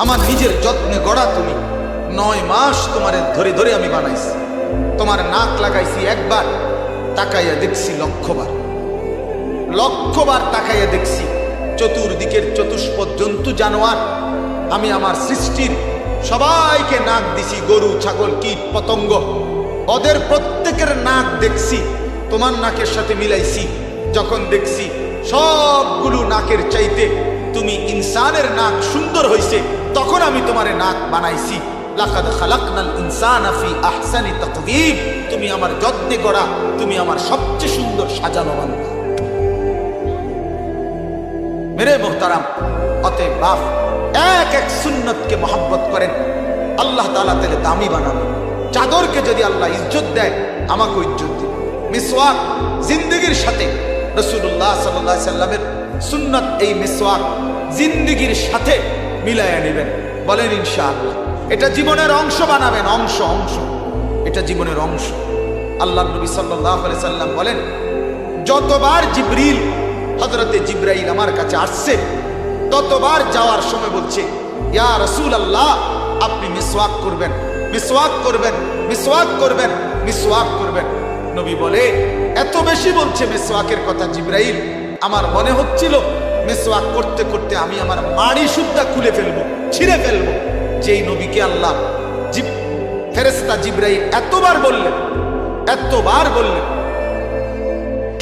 আমার নিজের যত্নে গড়া তুমি 9 মাস তোমারে ধরে ধরে আমি বানাইছি। তোমার নাক লাগাইছি একবার, তাকাইয়া দেখছি লক্ষবার, লক্ষবার তাকাইয়া দেখছি। চতুর্দিকের চতুষ্পদ জন্তু জানোয়ার, আমি আমার সৃষ্টির সবাইকে নাক দিছি, গরু ছাগল কীট পতঙ্গ, ওদের প্রত্যেকের নাক দেখছি, তোমার নাকের সাথে মিলাইছি। যখন দেখছি সবগুলো নাকের চাইতে তুমি ইনসানের নাক সুন্দর হইছে, তখন আমি তোমারে নাক বানাইছি। লাকাদ খালাকনাল ইনসানা ফি আহসানি তাকওয়িম, তুমি আমার যত্নে গড়া, তুমি আমার সবচেয়ে সুন্দর সাজানো বান্দা। মেরে মোহতারাম, অতএব বাপ এক এক সুন্নতকে মহব্বত করেন, আল্লাহ তাআলা তাহলে দামি বানাবেন। চাদরকে যদি আল্লাহ ইজ্জত দেয়, আমাকে ইজ্জত দিবে। মিসওয়াক জিন্দেগির সাথে রাসূলুল্লাহ সাল্লাল্লাহু আলাইহি সাল্লামের সুন্নত, এই মিসওয়াক জিন্দেগির সাথে মিলাইয়া নেবেন। বলেন ইনশাআল্লাহ। এটা জীবনের অংশ বানাবেন, অংশ অংশ, এটা জীবনের অংশ। আল্লাহ নবী সাল্লাল্লাহু আলাইহি সাল্লাম বলেন, যতবার জিবরিল হযরতে জিবরাইল আমার কাছে আসছে, ততবার যাওয়ার সময় বলছে, ইয়া রাসূলুল্লাহ, আপনি মিসওয়াক করবেন, মিসওয়াক করবেন, মিসওয়াক করবেন, মিসওয়াক করবেন। নবী বলে, এত বেশি বলছে মিসওয়াকের কথা জিবরাইল, আমার মনে হচ্ছিল মিসওয়াক করতে করতে আমি আমার মাড়ি সুদ্ধা খুলে ফেলবো, ছিঁড়ে ফেলবো। যেই নবীকে আল্লাহ ফেরেশতা জিবরাইল এতবার বললেন, এতবার বললেন,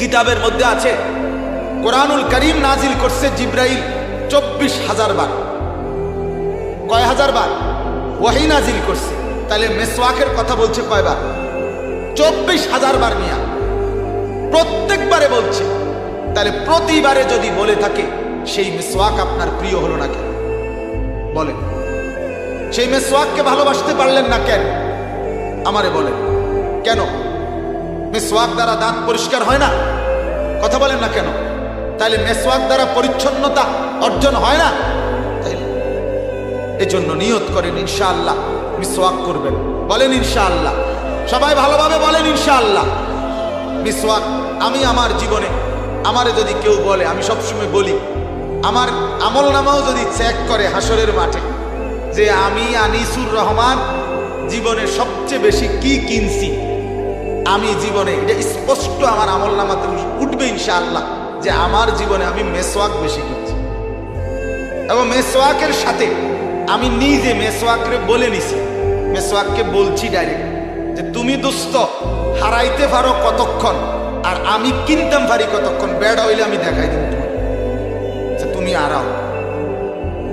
কিতাবের মধ্যে আছে কোরআনুল কারীম নাজিল করছে জিবরাইল 24,000 বার। কয় হাজার বার ওয়াহী নাজিল করছে? তাহলে মিসওয়াকের কথা বলছে কয়বার? 24,000 বার মিয়া, প্রত্যেকবারে বলছে। তাহলে প্রতিবারে যদি বলে থাকে, সেই মিসওয়াক আপনার প্রিয় হলো না কেন? বলেন, সেই মিসওয়াককে ভালোবাসতে পারলেন না কেন? আমারে বলেন কেন? মিসওয়াক দ্বারা দাঁত পরিষ্কার হয় না? কথা বলেন না কেন? তাহলে মিসওয়াক দ্বারা পরিচ্ছন্নতা অর্জন হয় না? তাইলে এজন্য নিয়ত করেন ইনশাআল্লাহ মিসওয়াক করবেন। বলেন ইনশাআল্লাহ, সবাই ভালোভাবে বলেন ইনশাআল্লাহ। মিসওয়াক আমি আমার জীবনে, আমারে যদি কেউ বলে, আমি সবসময় বলি, আমার আমল নামাও যদি চেক করে হাসরের মাঠে, যে আমি আনিসুর রহমান জীবনে সবচেয়ে বেশি কি কিনছি, আমি জীবনে এটা স্পষ্ট আমার আমল নামাতে উঠবে ইনশাআল্লাহ, যে আমার জীবনে আমি মেসওয়াক বেশি কিনছি। এবং মেসওয়াকের সাথে আমি নিজে মেসওয়াকরে বলে নিছি, মেসওয়াককে বলছি ডাইরেক্ট, যে তুমি দোস্ত হারাইতে পারো কতক্ষণ, আর আমি কিনতাম পারি কতক্ষণ। বেড়া হইলে আমি দেখাই দেব তোমার, তুমি আড়াও।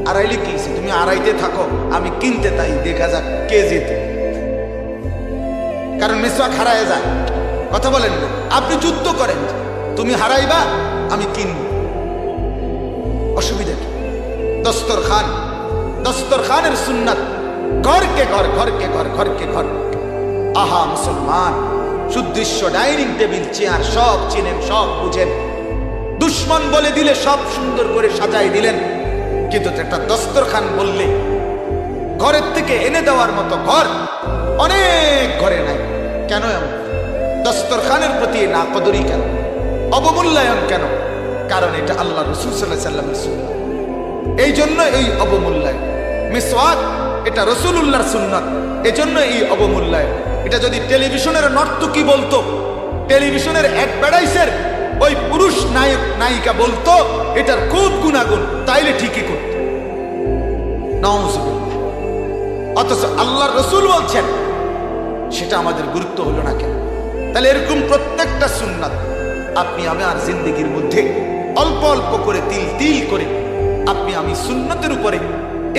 আড়াইলে কি, তুমি আড়াইতে থাকো, আমি কিনতে, তাই দেখা যাক কে যেতে। কারণ মিসওয়াক হারায় যায়। কথা বলেন না, আপনি যুদ্ধ করেন, তুমি হারাইবা, আমি কিনব, অসুবিধা কি? দস্তরখান, দস্তরখানের সুন্নাত, ঘরকে ঘর, ঘরকে ঘর, ঘরকে ঘর। আহা মুসলমান, সুদৃশ্য ডাইনিং টেবিল চেয়ার সব চিনেন, সব বুঝেন, দুশ্মন বলে দিলে সব সুন্দর করে সাজাই দিলেন, কিন্তু একটা দস্তরখান বললে ঘরের থেকে এনে দেওয়ার মতো ঘর অনেক ঘরে নাই। কেন এমন? দস্তরখানের প্রতি না কদরি কেন, অবমূল্যায়ন কেন? কারণ এটা আল্লাহ রাসূল সাল্লাল্লাহু আলাইহি ওয়াসাল্লামের সুন্নাত, এই জন্য এই অবমূল্যায়ন। মিসওয়াক এটা রাসূলুল্লাহর সুন্নাত, এই জন্য এই অবমূল্যায়ন। এটা যদি টেলিভিশনের নর্তকী বলতো, টেলিভিশনের অ্যাডভার্টাইজের ওই পুরুষ নায়ক নায়িকা বলতো এটার খুব গুণাগুণ, তাইলে ঠিকই করত। নাউযুবিল্লাহ। অথচ আল্লাহর রাসূল বলছেন, সেটা আমাদের গুরুত্ব হলো না কেন? তাহলে এরকম প্রত্যেকটা সুন্নাত আপনি আমি আর জিন্দেগির মধ্যে অল্প অল্প করে, তিল তিল করে আপনি আমি সুন্নতের উপরে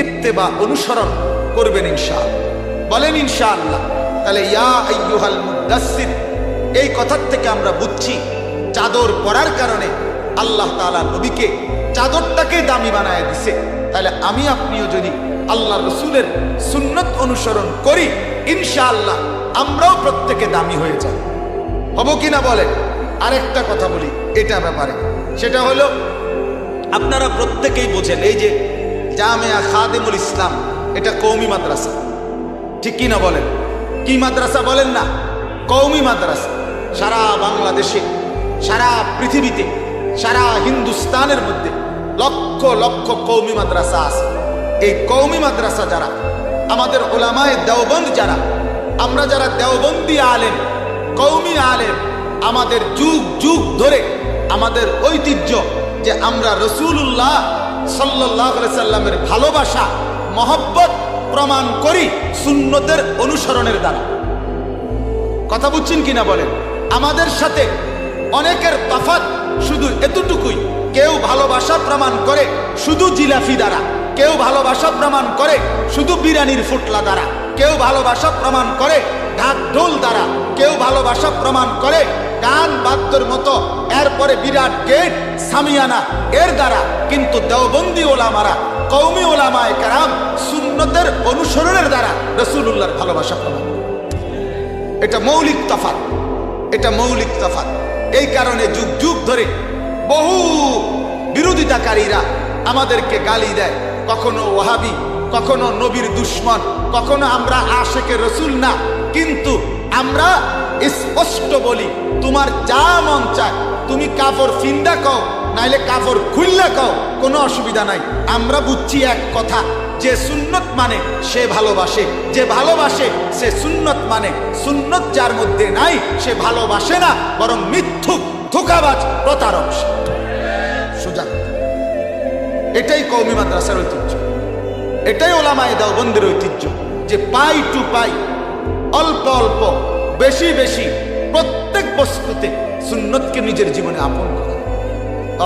ইত্তেবা, অনুসরণ করবেন ইনশাআল্লাহ। বলেন ইনশাআল্লাহ। তাহলে ইয়া আইয়ুহাল মুদাসসির, এই কথার থেকে আমরা বুঝছি চাদর পরার কারণে আল্লাহ তাআলা নবীকে চাদরটাকে দামি বানায় দিছে। তাহলে আমি আপনিও যদি আল্লাহ রাসূলের সুন্নত অনুসরণ করি, ইনশাআল্লাহ আমরাও প্রত্যেকে দামি হয়ে যাব। হব কিনা বলেন? আরেকটা কথা বলি এটা ব্যাপারে, সেটা হলো আপনারা প্রত্যেকেই বোঝেন, এই যে জামিয়া খাদিমুল ইসলাম, এটা কওমি মাদ্রাসা, ঠিক কিনা বলেন? কি মাদ্রাসা বলেন না? কওমি মাদ্রাসা। সারা বাংলাদেশে, সারা পৃথিবীতে, সারা হিন্দুস্তানের মধ্যে লক্ষ লক্ষ কওমি মাদ্রাসা আছে। এই কওমি মাদ্রাসা যারা, আমাদের উলামায়ে দেওবন্দ যারা, আমরা যারা দেওবন্দি আলেম, কওমি আলেম, আমাদের যুগ যুগ ধরে আমাদের ঐতিহ্য যে আমরা রাসূলুল্লাহ সাল্লাল্লাহু আলাইহি সাল্লামের ভালোবাসা মহব্বত প্রমাণ করি সুন্নতের অনুসরণের দ্বারা। কথা বুঝছেন কিনা বলেন? আমাদের সাথে অনেকের তফাৎ শুধু এতটুকুই, কেউ ভালোবাসা প্রমাণ করে শুধু জিলাফি দ্বারা, কেউ ভালোবাসা প্রমাণ করে শুধু বিরিয়ানির ফুটলা দ্বারা, কেউ ভালোবাসা প্রমাণ করে ঢাক ঢোল দ্বারা, কেউ ভালোবাসা প্রমাণ করে গান বাদ্যর মতো, এরপরে বিরাট গেট সামিয়ানা এর দ্বারা। কিন্তু দেওবন্দি ওলামারা, কওমি ওলামায়ে কেরাম সুন্নতের অনুসরণের দ্বারা রাসূলুল্লাহর ভালোবাসা প্রমাণ। এটা মৌলিক তফাৎ, এটা মৌলিক তফাৎ। এই কারণে যুগ যুগ ধরে বহু বিরোধিতাকারীরা আমাদেরকে গালি দেয়, কখনো ওয়াহাবি, কখনো নবীর দুশ্মন, কখনো আমরা আশেকে রসুল না। কিন্তু আমরা স্পষ্ট বলি, তোমার যা মন চায় তুমি কাফর ফিন্দা কও, নাইলে কাফর খুললা কও, কোনো অসুবিধা নাই। আমরা বুঝছি এক কথা, যে সুন্নত মানে সে ভালোবাসে, যে ভালোবাসে সে সুন্নত মানে। সুন্নত যার মধ্যে নাই সে ভালোবাসে না, বরং মিথ্যুক, ধোঁকাবাজ, প্রতারক। সোজা এটাই কওমি মাদ্রাসার ঐতিহ্য, এটাই ওলামায়ে দেওবন্দের ঐতিহ্য, যে পাই টু পাই, অল্প অল্প, বেশি বেশি, প্রত্যেক বস্তুতে সুন্নতকে নিজের জীবনে আপন করা।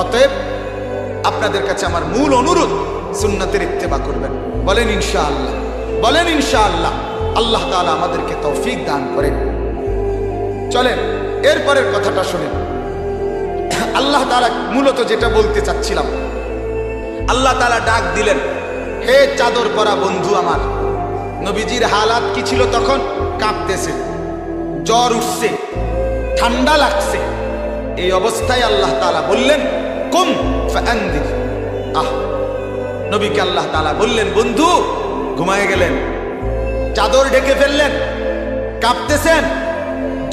অতএব আপনাদের কাছে আমার মূল অনুরোধ, সুন্নতের ইত্তেবা করবেন। বলেন ইনশাআল্লাহ, বলেন ইনশাআল্লাহ। আল্লাহ তাআলা আমাদেরকে তৌফিক দান করেন। চলেন এরপরের কথাটা শুনেন। আল্লাহ তাআলা মূলত যেটা বলতে চাচ্ছিলাম, আল্লাহ তাআলা ডাক দিলেন, হে চাদর পরা বন্ধু আমার। নবীজির হালাত কি ছিল তখন? কাঁপতেছে, জ্বর উঠছে, ঠান্ডা লাগছে। এই অবস্থায় আল্লাহ তাআলা বললেন, কুম ফাআনদির। নবীকে আল্লাহ তাআলা বললেন, বন্ধু ঘুমায় গেলেন, চাদর ঢেকে ফেললেন, কাঁপতেছেন,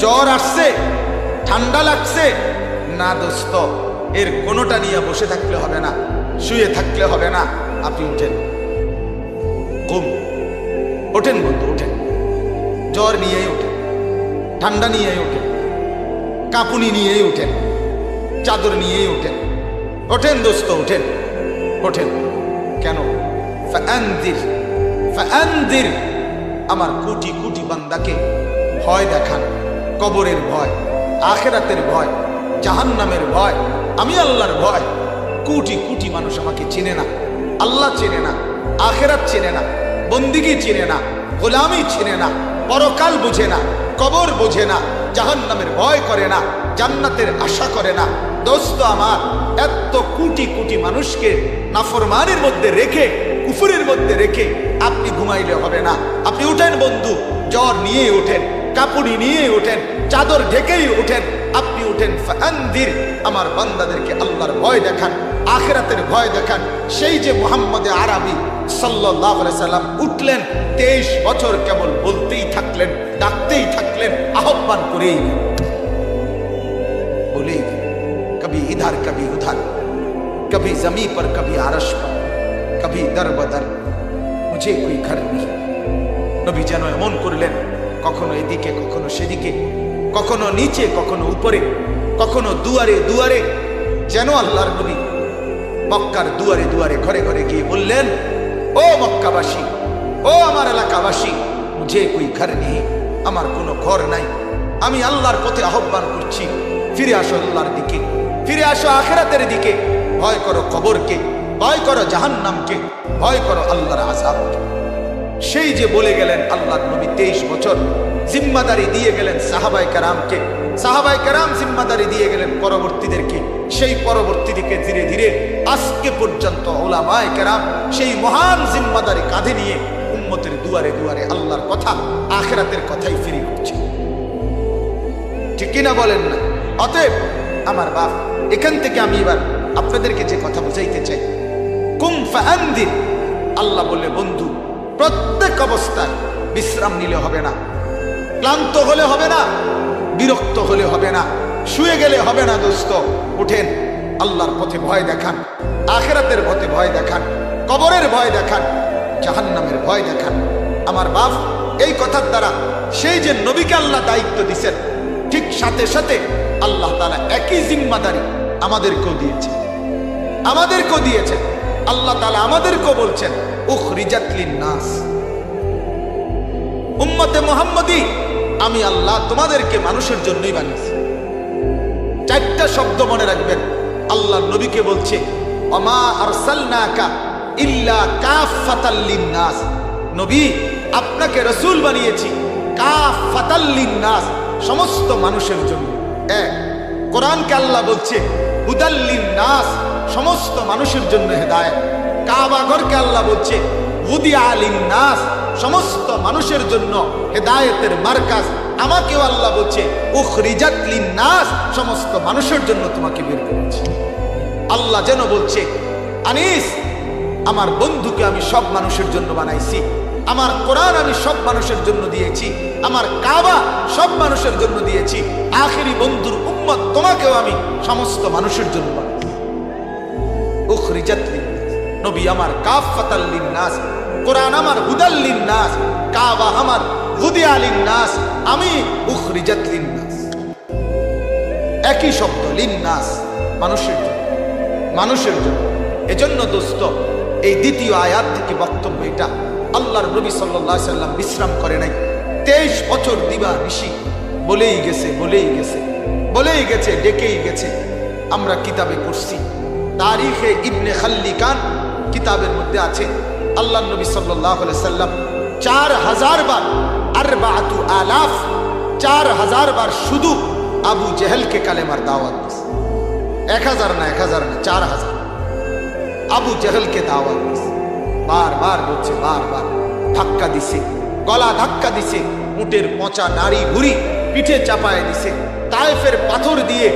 জ্বর আসছে, ঠান্ডা লাগছে। না দোস্ত, এর কোনোটা নিয়ে বসে থাকলে হবে না, শুয়ে থাকলে হবে না। আপনি উঠেন, কুম, ওঠেন বন্ধু, ওঠেন। জ্বর নিয়েই ওঠেন, ঠান্ডা নিয়েই ওঠেন, কাঁপুনি নিয়েই ওঠেন, চাদর নিয়েই ওঠেন। ওঠেন দোস্ত, ওঠেন, ওঠেন। কেন? ফাআনদির, ফাআনদির। আমার কোটি কোটি বান্দাকে ভয় দেখান, কবরের ভয়, আখিরাতের ভয়, জাহান্নামের ভয়, আমি আল্লাহর ভয়। কোটি কোটি মানুষ আমাকে চেনে না, আল্লাহ চেনে না, আখিরাত চেনে না, বন্দিগি চেনে না, গোলামি চেনে না, পরকাল বুঝে না, কবর বোঝে না, জাহান্নামের ভয় করে না, জান্নাতের আশা করে না। দোস্ত আমার, এত কোটি কোটি মানুষকে নাফরমানের মধ্যে রেখে, কুফরের মধ্যে রেখে আপনি ঘুমাইলে হবে না। আপনি উঠেন বন্ধু, জ্বর নিয়ে ওঠেন, কাপড়ি নিয়ে ওঠেন, চাদর ঢেকেই ওঠেন। আপনি উঠেন, ফাআনদির। আমার বান্দাদেরকে আল্লাহর ভয় দেখান, আখিরাতের ভয় দেখান। সেই যে মুহাম্মদে আরবি সাল্লাল্লাহু আলাইহি সাল্লাম উঠলেন, 23 বছর কেবল বলতেই থাকলেন, ডাকতেই থাকলেন, আহ্বান করেই বলেই কবি ইধার কবি উধার, কবি জমি पर कभी আরশ पर, কবি দর বদর, মুঝে কোই ঘর নেই। নবী যেন এমন করলেন, কখনো এদিকে, কখনো সেদিকে, কখনো নিচে, কখনো উপরে, কখনো দুয়ারে দুয়ারে। যেন আল্লাহর নবী মক্কার দুয়ারে দুয়ারে, ঘরে ঘরে গিয়ে বললেন, ও মক্কাবাসী, ও আমার এলাকাবাসী, মুঝে কোই ঘর নেই, আমার কোনো ঘর নাই। আমি আল্লাহর পথে আহ্বান করছি, ফিরে আসো আল্লাহর দিকে, ফিরে আসো আখিরাতের দিকে। ভয় করো কবরকে, ভয় করো জাহান্নামকে, ভয় করো আল্লাহর আযাবকে। সেই যে বলে গেলেন আল্লাহর নবী, 23 বছর জিম্মাদারি দিয়ে গেলেন সাহাবায়ে কেরামকে, সাহাবায়ে কেরাম জিম্মাদারি দিয়ে গেলেন পরবর্তীদেরকে। সেই পরবর্তী দিকে ধীরে ধীরে আজকে পর্যন্ত উলামায়ে কেরাম সেই মহান জিম্মাদারি কাঁধে নিয়ে উম্মতের দুয়ারে দুয়ারে আল্লাহর কথা, আখিরাতের কথাই ফিরে করছে। ঠিক কিনা বলেন না? অতএব আমার বাপ, এখান থেকে আমি এবার আপনাদেরকে যে কথা বুঝাইতে চাই, কুম ফাআনদির। আল্লাহ বলে, বন্ধু প্রত্যেক অবস্থায় বিশ্রাম নিলে হবে না, ক্লান্ত হলে হবে না, বিরক্ত হলে হবে না, শুয়ে গেলে হবে না। দোস্ত উঠেন, আল্লাহর পথে ভয় দেখান, আখিরাতের পথে ভয় দেখান, কবরের ভয় দেখান, জাহান্নামের ভয় দেখান। আমার বাপ এই কথার দ্বারা সেই যে নবীকে আল্লাহ দায়িত্ব দিয়েছেন, ঠিক সাথে সাথে আল্লাহ তাআলা একই জিম্মাদারি আমাদেরকেও দিয়েছেন। আল্লাহ তাআলা আমাদেরকেও বলছেন উখরিজাত লিন-নাস, উম্মতে মুহাম্মদী, আমি আল্লাহ তোমাদেরকে মানুষের জন্যই বানিয়েছি। চারটা শব্দ মনে রাখবেন। আল্লাহ নবীকে বলছে ওমা আরসালনাকা ইল্লা কাফাতাল লিন-নাস, নবী আপনাকে রাসূল বানিয়েছি কাফাতাল লিন-নাস, সমস্ত মানুষের জন্য। এক, কোরআনকে আল্লাহ বলছে হুদাল লিন-নাস, সমস্ত মানুষের জন্য হেদায়েত। কাবা ঘরকে আল্লাহ বলছে হুদিয়া লিন-নাস, সমস্ত মানুষের জন্য হেদায়েতের মার্কাজ। আমাকেও আল্লাহ বলছে উখরিজাত লিন-নাস, সমস্ত মানুষের জন্য তোমাকে বের করেছি। আল্লাহ যেন বলছে আনিস, আমার বন্ধুকে আমি সব মানুষের জন্য বানাইছি, আমার কোরআন আমি সব মানুষের জন্য দিয়েছি, আমার কাবা সব মানুষের জন্য দিয়েছি, আখেরি বন্ধুর উম্মত তোমাকেও আমি সমস্ত মানুষের জন্য বানাইছি। উখরিজাত লিন-নাস, নবী আমার কাফাতাল লিন-নাস, কোরআন আমার হুদাল লিন-নাস, কাবা আমার হুদিয়া লিন-নাস, আমি উখরিজাত লিন-নাস। একই শব্দ, লিন-নাস, মানুষের জন্য, মানুষের জন্য। এজন্য দোস্ত, এই দ্বিতীয় আয়াত থেকে বক্তব্য এটা, আল্লাহর নবী সাল্লাল্লাহু আলাইহি সাল্লাম বিশ্রাম করে নাই। 23 বছর দিবা নিশি বলেই গেছে, ডেকেই গেছে। আমরা কিতাবে পড়ছি, তারিখে ইবনে খাল্লিকান কিতাবের মধ্যে আছে আল্লাহর নবী সাল্লাল্লাহু আলাইহি সাল্লাম 4000 বার, আরবাআতু আলাফ, 4000 বার শুধু আবু জেহেলকে কালেমার দাওয়াত দিয়েছে। 1000 না 4000 আবু জেহেলকে দাওয়াত দিয়েছে। বারবার বলছে, বারবার ধাক্কা দিছে, গলা ধাক্কা দিছে, উটের পচা নাড়ি ভুড়ি পিঠে চাপায় দিছে, তায়েফের পাথর দিয়ে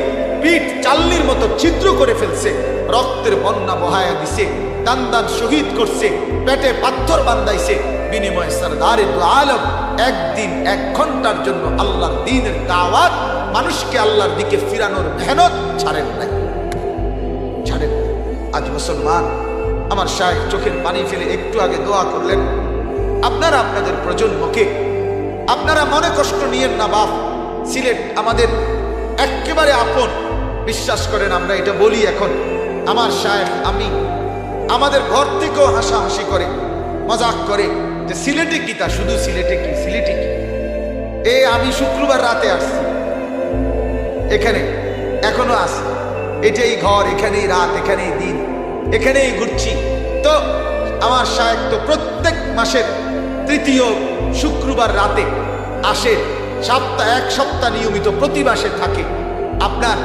পিঠ চাল্লির মতো ছিদ্র করে ফেলছে, রক্তের বন্যা বহায়া দিছে, দান শহীদ করছে, পেটে পাথর বান্ধাইছে। বিনিময়ে সরদারে দু আলম একদিন 1 ঘন্টার জন্য আল্লাহর দ্বীনের দাওয়াত, মানুষকে আল্লাহর দিকে ফিরানোর মেহনত ছাড়েন নাই। আজ মুসলমান, আমার শায়েখ চোখের পানি ফেলে একটু আগে দোয়া করলেন, আপনারা আপনাদের প্রজন্মকে, আপনারা মনে কষ্ট নিয়েন না বাপ, সিলেট আমাদের একেবারে আপন, বিশ্বাস করেন আমরা এটা বলি এখন। আমার শায়েখ আমাদের ঘর থেকেও হাসাহাসি করে, মজাক করে যে সিলেটে কি, তা শুধু সিলেটে কি, আমি শুক্রবার রাতে আসছি, এখানে এখনো আসি, এটাই ঘর, এখানেই রাত, এখানেই দিন, এখানেই ঘুরছি। তো আমার শায়েখ তো প্রত্যেক মাসের 3য় শুক্রবার রাতে আসে, এক সপ্তাহ নিয়মিত প্রতি মাসে থাকে। আপনার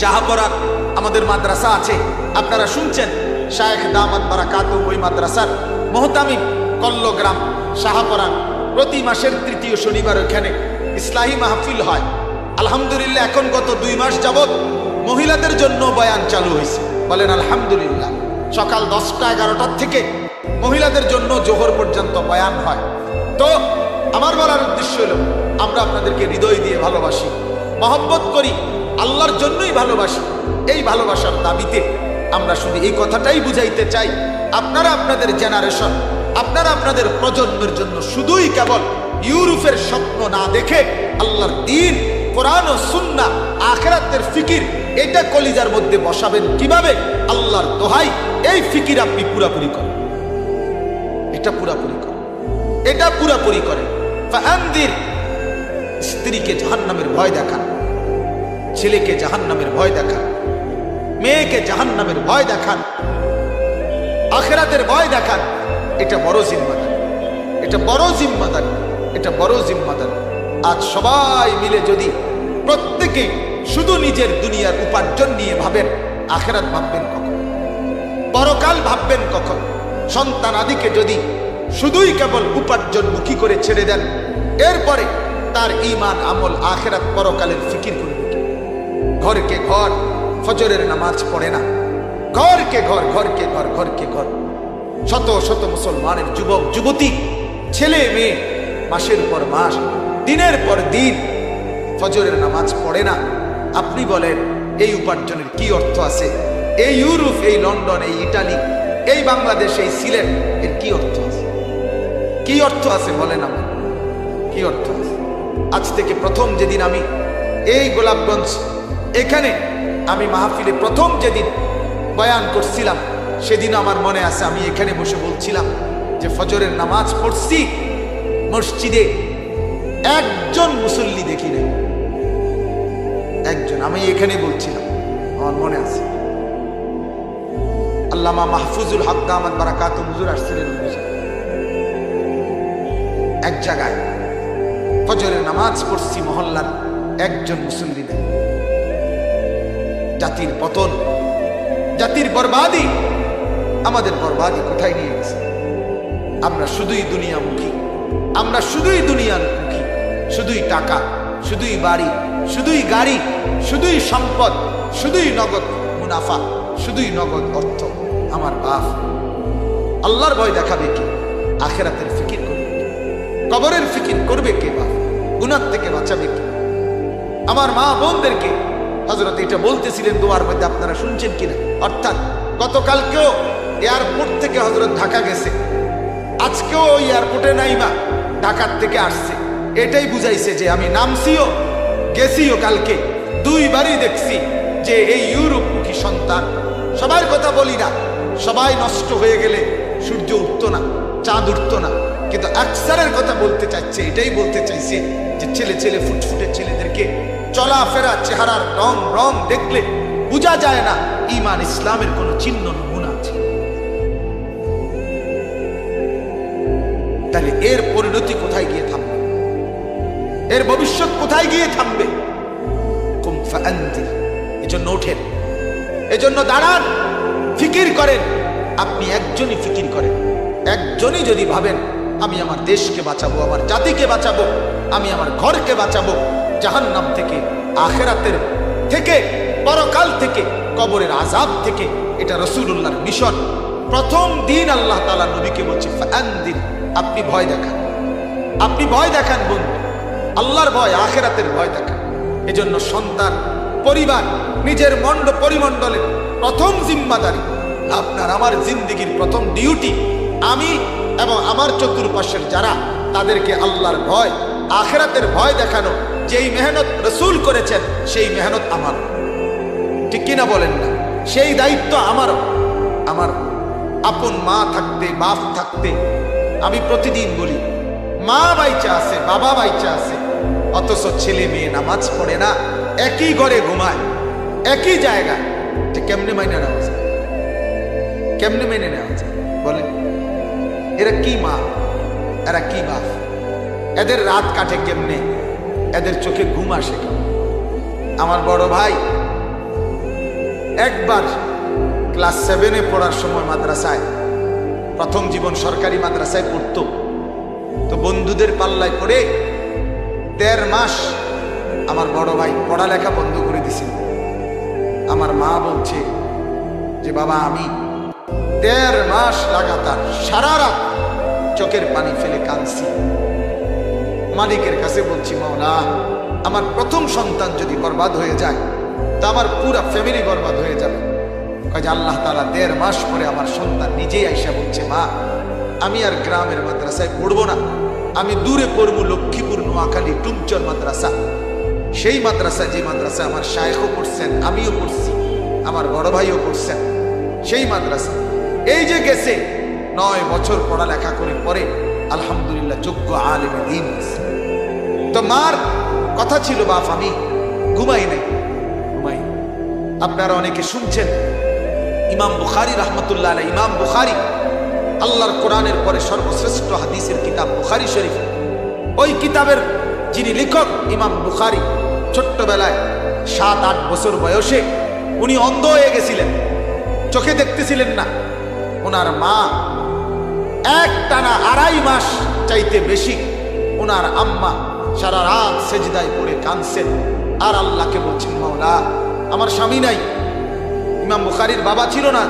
শাহপরান আমাদের মাদ্রাসা আছে, আপনারা শুনছেন, শায়েখ দামাত বারাকাতুহু ওই মাদ্রাসার মোহতামিম কল্লগ্রাম শাহপরান, প্রতি মাসের 3য় শনিবার ওখানে ইসলাহি মাহফিল হয়। আলহামদুলিল্লাহ, এখন গত 2 মাস যাবত মহিলাদের জন্য বয়ান চালু হয়েছে, বলেন আলহামদুলিল্লাহ। সকাল 10টা-11টার থেকে মহিলাদের জন্য জোহর পর্যন্ত বয়ান হয়। তো আমার বলার উদ্দেশ্য হলো, আমরা আপনাদেরকে হৃদয় দিয়ে ভালোবাসি, মহব্বত করি, আল্লাহর জন্যই ভালোবাসি। এই ভালোবাসার দাবিতে আমরা শুধু এই কথাটাই বুঝাইতে চাই, আপনারা আপনাদের জেনারেশন, আপনারা আপনাদের প্রজন্মের জন্য শুধুই কেবল ইউরোপের স্বপ্ন না দেখে আল্লাহর দ্বীন, কোরআন ও সুন্নাহ, আখিরাতের ফিকির, এটা কলিজার মধ্যে বসাবেন কিভাবে? আল্লাহর দোহাই, এই ফিকির আপনি পুরাপুরি করেন, এটা পুরাপুরি করেন। ফাআনদির, স্ত্রীকে জাহান্নামের ভয় দেখান, ছেলেকে জাহান্নামের ভয় দেখান, মেয়েকে জাহান্নামের ভয় দেখান, আখিরাতের ভয় দেখান। এটা বড় জিম্মাদারি। আজ সবাই মিলে যদি প্রত্যেকে শুধু নিজের দুনিয়ার উপার্জন নিয়ে ভাবেন, আখিরাত ভাববেন কখন? পরকাল ভাববেন কখন? সন্তান আদিকে যদি শুধুই কেবল উপার্জনমুখী করে ছেড়ে দেন, এরপরে তার ঈমান, আমল, আখিরাত, পরকালের ফিকির করবে কি? ঘরকে ঘর, ফজরের নামাজ পড়ে না, ঘরকে ঘর, শত শত মুসলমানের যুবক যুবতী, ছেলে মেয়ে মাসের পর মাস, দিনের পর দিন ফজরের নামাজ পড়ে না। আপনি বলেন এই উপার্জনের কি অর্থ আছে? এই ইউরোপ, এই লন্ডন, এই ইটালি, এই বাংলাদেশে এই সিলেট এর কি অর্থ আছে? কি অর্থ আছে বলেন? আমার কি অর্থ আছে? আজ থেকে প্রথম যেদিন আমি এই গোলাপগঞ্জ এখানে আমি মাহফিলে প্রথম যেদিন বয়ান করছিলাম, সেদিন আমার মনে আছে আমি এখানে বসে বলছিলাম যে ফজরের নামাজ পড়ছি মসজিদে, একজন মুসল্লি দেখি নাই, একজন। আমি এখানে বলছিলাম, আমার মনে আছে। আল্লামা মাহফুজুল হক দামাত বারাকাতুহু হুজুর আসছিলেন এক জায়গায়, ফজরের নামাজ পড়ছি মহল্লার, একজন মুসল্লি নেই। জাতির পতন, জাতির বরবাদি, আমাদের বরবাদি কোথায় নিয়ে গেছে? আমরা শুধুই দুনিয়ামুখী, আমরা শুধুই দুনিয়ামুখী, শুধুই টাকা, শুধুই বাড়ি, শুধুই গাড়ি, শুধুই সম্পদ, শুধুই নগদ মুনাফা, শুধুই নগদ অর্থ। আমার বাপ আল্লাহর ভয় দেখাবে কে? আখেরাতের ফিকির করবে কে? কবরের ফিকির করবে কে? বাপ গুনাহ থেকে বাঁচাবে কে? আমার মা বোনদেরকে হযরত এটা বলতেছিলেন দোয়ার মধ্যে, আপনারা শুনছেন কিনা? অর্থাৎ গতকালকেও এয়ারপোর্ট থেকে হযরত ঢাকা গেছে, আজকেও ওই এয়ারপোর্টে নাইমা ঢাকার থেকে আসছে। এটাই বুঝাইছে যে আমি নামছিও গেছিও, কালকে দুইবারই দেখছি যে এই ইউরোপমুখী সন্তান, সবার কথা বলি না, সবাই নষ্ট হয়ে গেলে সূর্য উঠতো না, চাঁদ উঠতো না, কিন্তু আকসারের কথা বলতে চাইছে, এটাই বলতে চাইছে যে ছেলে ছেলে ফুটফুটে ছেলেদেরকে চলাফেরা, চেহারার রং রং দেখলে বোঝা যায় না ঈমান ইসলামের কোন চিহ্ন নমুনা আছে। তাহলে এর পরিণতি কোথায় গিয়ে থামবে? এর ভবিষ্যৎ কোথায় গিয়ে থামবে? কুম ফাআনদির। এজন্য ওঠেন, এজন্য দাঁড়ান, ফিকির করেন। আপনি একজনই ফিকির করেন, একজনই যদি ভাবেন আমি আমার দেশকে বাঁচাবো, আমার জাতিকে বাঁচাবো, আমি আমার ঘরকে বাঁচাবো জাহান্নাম থেকে, আখিরাতের থেকে, পরকাল থেকে, কবরের আযাব থেকে। এটা রাসূলুল্লাহর মিশন। প্রথম দিন আল্লাহ তাআলা নবীকে বলছে ফাআনদির, আপনি ভয় দেখান, আপনি ভয় দেখান বন্ধু, আল্লাহর ভয়, আখিরাতের ভয় দেখান। এজন্য সন্তান, পরিবার, নিজের পরিমণ্ডলের প্রথম জিম্মাদারি, আপনার আমার জিন্দেগির প্রথম ডিউটি, আমি এবং আমার চতুর্পাশের যারা, তাদেরকে আল্লাহর ভয়, আখিরাতের ভয় দেখানো। যেই মেহনত রাসূল করেছেন সেই মেহনত আমার, ঠিক কিনা বলেন না? সেই দায়িত্ব আমারও। আমার আপন মা থাকতে, বাপ থাকতে, আমি প্রতিদিন বলি মা বাইচা আছে, বাবা বাইচা আছে, অথচ ছেলে মেয়ে নামাজ পড়ে না, একই ঘরে ঘুমায়, একই জায়গায়। কেমনে মাইনে নেওয়া যায়? কেমনে মেনে নেওয়া যায় বলেন? এরা কি মা, এরা কি বাপ? এদের রাত কাটে কেমনে? এদের চোখে ঘুম আসে কেমন? আমার বড় ভাই একবার ক্লাস 7-এ পড়ার সময় মাদ্রাসায়, প্রথম জীবন সরকারি মাদ্রাসায় পড়তো, তো বন্ধুদের পাল্লায় পড়ে 1.5 মাস আমার বড় ভাই পড়ালেখা বন্ধ করে দিছিল। আমার মা বলছে যে বাবা আমি 1.5 মাস লাগাতার সারা রাত চোখের পানি ফেলে কাঁদছি, মালিকের কাছে বলছি মাওলা আমার প্রথম সন্তান যদি বরবাদ হয়ে যায় তা আমার পুরা ফ্যামিলি বরবাদ হয়ে যাবে। কাজে আল্লাহ তাআলা 1.5 মাস পরে আমার সন্তান নিজেই আইসা বলছে মা আমি আর গ্রামের মাদ্রাসায় পড়বো না, আমি দূরে পড়বো, লক্ষ্মীপুর, নোয়াখালী, টুমচর মাদ্রাসা। সেই মাদ্রাসা, যে মাদ্রাসায় আমার শায়েখও পড়ছেন, আমিও পড়ছি, আমার বড় ভাইও পড়ছেন, সেই মাদ্রাসা। এই যে গেছে 9 বছর পড়ালেখা করে পরে আলহামদুলিল্লাহ যোগ্য আলেমে দ্বীন হয়েছে। তো মার কথা ছিল বাপ আমি ঘুমাই নাই, ঘুমাই। আপনারা অনেকে শুনছেন ইমাম বুখারী রাহমাতুল্লাহ আলাইহি, ইমাম বুখারী আল্লাহর কোরআনের পরে সর্বশ্রেষ্ঠ হাদিসের কিতাব বুখারী শরীফ, ওই কিতাবের যিনি লেখক ইমাম বুখারী, ছোট্টবেলায় 7-8 বছর বয়সে উনি অন্ধ হয়ে গেছিলেন, চোখে দেখতেছিলেন না। ওনার মা একটানা 2.5 মাস চাইতে বেশি ওনার আম্মা সারা রাত সেজদায় পড়ে কাঁদছেন আর আল্লাহকে বলছেন মাওলা আমার স্বামী নাই। ইমাম বুখারীর বাবা ছিল না,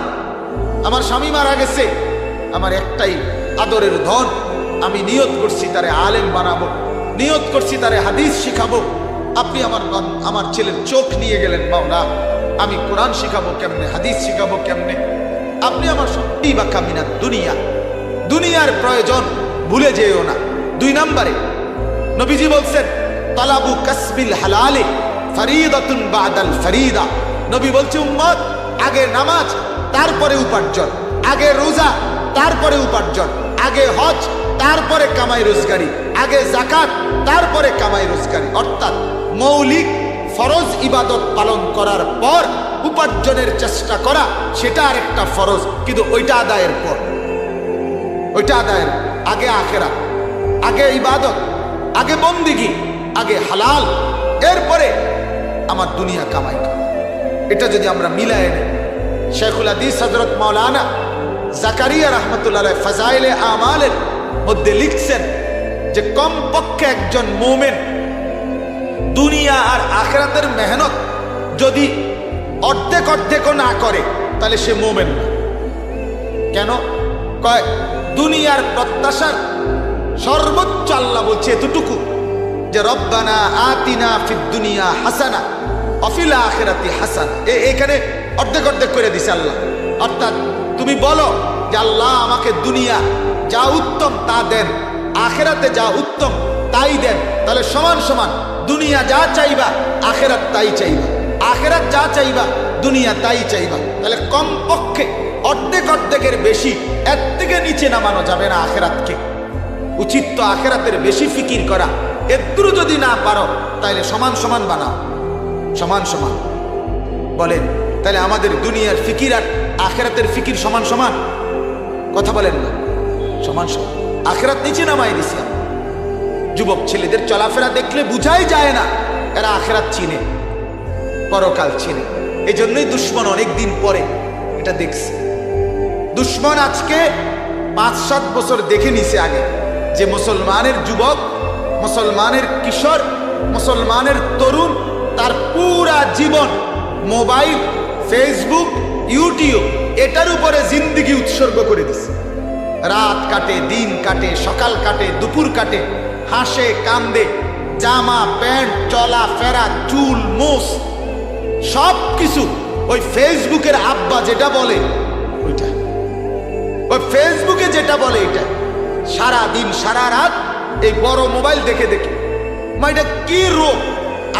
আমার স্বামী মারা গেছে, আমার একটাই আদরের ধন, আমি নিয়ত করছি তারে আলেম বানাবো, নিয়ত করছি তারে হাদিস শিখাবো। আপনি আমার ছেলের চোখ নিয়ে গেলেন মাওলা, আমি কোরআন শিখাবো কেমনে, হাদিস শিখাবো কেমনে? আপনি আমার সত্যি বা কামিনা দুনিয়া, দুনিয়ার প্রয়োজন ভুলে যেও না। 2 নম্বরে নবীজি বলছেন তালাবু কাসবিল হালালে ফরিদাতুন বাদাল ফরিদা। নবী বলছে উম্মত, আগে নামাজ তারপরে উপার্জন, আগে রোজা তারপরে উপার্জন, আগে হজ তারপরে কামাই রোজগারি, আগে যাকাত তারপরে কামাই রোজগারি। অর্থাৎ মৌলিক ফরজ ইবাদত পালন করার পর উপার্জনের চেষ্টা করা, সেটা আরেকটা ফরজ, কিন্তু ওইটা আদায়ের পর, ওইটা আদায়ের আগে আখেরাত, আগে ইবাদত, আগে বন্দিগি, আগে হালাল, এরপরে আমার দুনিয়া কামাই করা। এটা যদি আমরা মিলায় নেই, শেখুল হাদিস হযরত মাওলানা জাকারিয়া রাহমাতুল্লাহ আলাইহি ফাজাইলে আমালের মধ্যে লিখছেন যে কমপক্ষে একজন মুমিন দুনিয়া আর আখিরাতের মেহনত যদি অর্ধেক অর্ধেকও না করে তাহলে সে মুমিন না। কেন কয়? দুনিয়ার প্রত্যাশার সর্বোচ্চ আল্লাহ বলছে এতটুকু যে রব্বানা আতিনা ফিদ দুনিয়া হাসানা ওয়া ফিল আখিরাতি হাসানা। এখানে অর্ধেক অর্ধেক করে দিছে আল্লাহ। অর্থাৎ তুমি বলো যে আল্লাহ আমাকে দুনিয়া যা উত্তম তা দেন, আখিরাতে যা উত্তম তাই দেন, তাহলে সমান সমান দুনিয়া যা চাইবা আখিরাত তাই চাইবা, আখিরাত যা চাইবা দুনিয়া তাই চাইবা। তাহলে কমপক্ষে অর্ধেক অর্ধেকের বেশি, এর থেকে নিচে নামানো যাবে না আখিরাতকে। উচিত তো আখিরাতের বেশি ফিকির করা। এত্রু যদি না পারো তাহলে সমান সমান বানাও, সমান সমান। বলেন তাহলে আমাদের দুনিয়ার ফিকির আর আখিরাতের ফিকির সমান সমান? কথা বলেন না, সমান সমান। আখিরাত নিচে নামাই দিছি। যুবক ছেলেদের চলাফেরা দেখলে বুঝাই যায় না এরা আখিরাত চিনে, পরকাল চিনে। এই জন্যই দুশ্মন অনেক দিন পরে এটা দেখছে। দুশ্মন আজকে 5-7 বছর দেখে নিছে আগে যে মুসলমানের যুবক, মুসলমানের কিশোর, মুসলমানের তরুণ তার পুরা জীবন মোবাইল, ফেসবুক, ইউটিউব এটার উপরে জিন্দেগি উৎসর্গ করে দিছে। রাত কাটে, দিন কাটে, সকাল কাটে, দুপুর কাটে, হাসে কান্দে, জামা প্যান্ট, চলা ফেরা, চুল মোস সব কিছু ওই ফেসবুকের আব্বা যেটা বলে ওইটা, ওই ফেসবুকে যেটা বলে এটা। সারা দিন সারা রাত এই বড় মোবাইল দেখে দেখে। এটা কি রোগ?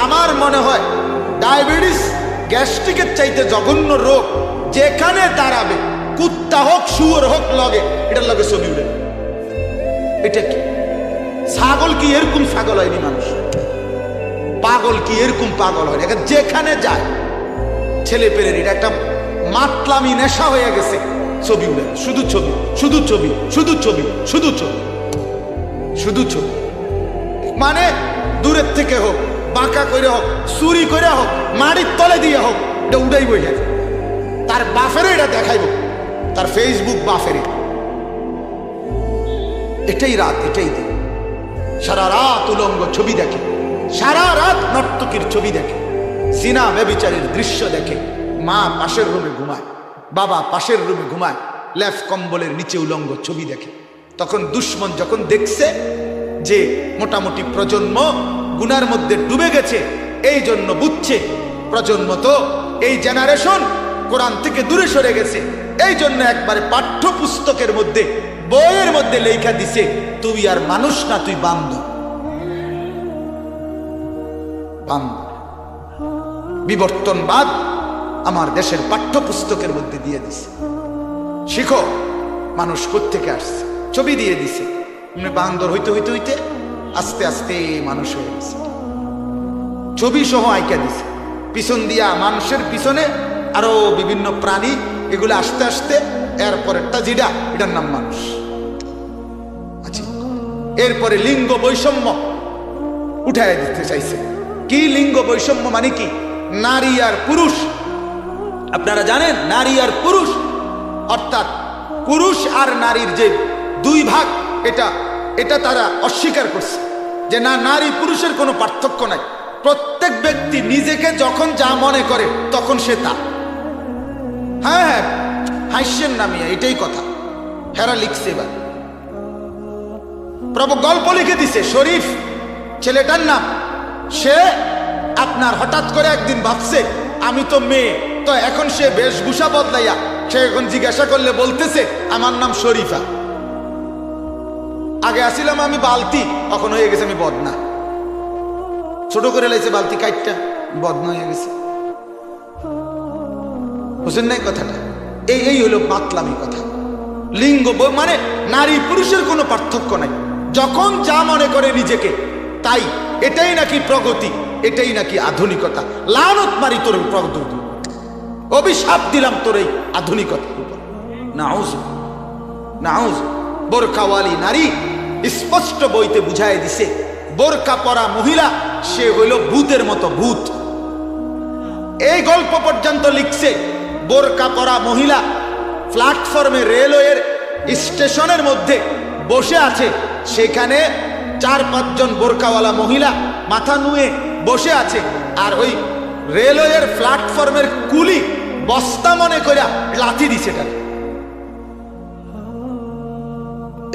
আমার মনে হয় ডায়াবেটিস, গ্যাস্ট্রিকের চাইতে জঘন্য রোগ। যেখানে দাঁড়াবে কুত্তা হোক শুয়োর হোক লগে এটার লগে ছবি উঠে। এটা কি? ছাগল কি এরকম ছাগল হয়নি? মানুষ পাগল কি এরকম পাগল হয়নি? যেখানে যায় ছেলে পেলের এটা একটা মাতলামি নেশা হয়ে গেছে। ছবি উঠে, শুধু ছবি, শুধু ছবি, শুধু ছবি, শুধু ছবি, শুধু ছবি। মানে দূরের থেকে হোক, বাঁকা করে হোক, চুরি করে হোক, মাটির তলে দিয়ে হোক, এটা উঠাই বই যায়। তার বাফেরে এটা দেখাইব, তার ফেসবুক বাফেরে। এটাই রাত, এটাই দিন। সারা রাত উলঙ্গ ছবি দেখে, সারা রাত নর্তকীর ছবি দেখে, জিনা ব্যভিচারের দৃশ্য দেখে। মা পাশের রুমে ঘুমায়, বাবা পাশের রুমে ঘুমায়, লেফ কম্বলের নিচে উলঙ্গ ছবি দেখে। তখন দুশ্মন যখন দেখছে যে মোটামুটি প্রজন্ম গুনার মধ্যে ডুবে গেছে, এই জন্য বুঝছে প্রজন্ম তো এই জেনারেশন কোরআন থেকে দূরে সরে গেছে, এই জন্য একবারে পাঠ্যপুস্তকের মধ্যে, বইয়ের মধ্যে লেখা দিছে তুই আর মানুষ না, তুই বান্দর। বান্দর বিবর্তনবাদ আমার দেশের পাঠ্যপুস্তকের মধ্যে দিয়ে দিছে। শিখো মানুষ কোত্থেকে আসছে, ছবি দিয়ে দিছে। বান্দর হইতে হইতে হইতে আস্তে আস্তে মানুষ হয়ে গেছে, ছবি সহ আইকা দিছে। পিছন দিয়া মানুষের পিছনে আরো বিভিন্ন প্রাণী, এগুলো আস্তে আস্তে এরপরেরটা যেটা, এটার নাম মানুষ। আচ্ছা, এরপরে লিঙ্গ বৈষম্য উঠায় দিতে চাইছে। কি লিঙ্গ বৈষম্য মানে কি? নারী আর পুরুষ। আপনারা জানেন নারী আর পুরুষ, অর্থাৎ পুরুষ আর নারীর যে 2 ভাগ, এটা তারা অস্বীকার করছে যে না, নারী পুরুষের কোনো পার্থক্য নাই। প্রত্যেক ব্যক্তি নিজেকে যখন যা মনে করে তখন সে তা। হ্যাঁ হ্যাঁ, হাস্যের নামিয়া এটাই কথা। হেরা লিখছে, এবার প্রভু গল্প লিখে দিছে। শরীফ ছেলেটার নাম। সে আপনার হঠাৎ করে একদিন ভাবছে আমি তো মেয়ে, তো এখন সে বেশভূষা বদলাইয়া সে এখন জিজ্ঞাসা করলে বলতেছে আমার নাম শরীফা। আগে আসিলাম আমি বালতি, এখন হয়ে গেছে আমি বদনা। ছোট করে লাইছে বালতি কাইটটা, বদনা হয়ে গেছে। বুঝেন নাই কথাটা? এই হলো মাতলামি কথা। লিঙ্গ মানে নারী পুরুষের কোনো পার্থক্য নাই। যখন যা মনে করে নিজেকে তাই, এটাই নাকি প্রগতি, এটাই নাকি আধুনিকতা। লানত মারি তোর প্রগতি, অভিশাপ দিলাম তোর এই আধুনিকতার উপর। নাউজ নাউজ। বোরকাওয়ালি নারী স্পষ্ট বইতে বুঝায় দিছে, বোরকা পরা মহিলা সে হইল ভূতের মতো ভূত। এই গল্প পর্যন্ত লিখছে, বোরকা পরা মহিলা প্ল্যাটফর্মে রেলওয়ের স্টেশনের মধ্যে বসে আছে, সেখানে 4-5 জন বোরকাওয়ালা মহিলা মাথা নুয়ে বসে আছে, আর ওই রেলওয়ের প্ল্যাটফর্মের কুলি বস্তা মনে করে লাথি দিছে। এটা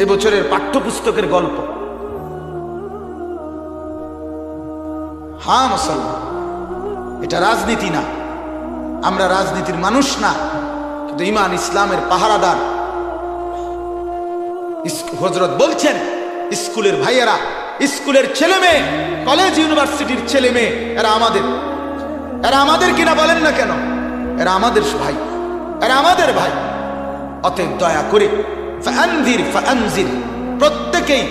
এবছরের পাঠ্যপুস্তকের গল্প। হ্যাঁ মুসলমান, এটা রাজনীতি না, আমরা রাজনীতির মানুষ না, কিন্তু ইমান ইসলামের পাহারাদার। হযরত বলছেন, স্কুলের ভাইয়েরা, স্কুলের ছেলে মেয়ে, কলেজ ইউনিভার্সিটির ছেলে মেয়ে, এরা আমাদের কিনা বলেন না কেন? এরা আমাদের ভাই, এরা আমাদের ভাই। অতএব দয়া করে ফাআনজির ফাআনজির, প্রত্যেকেই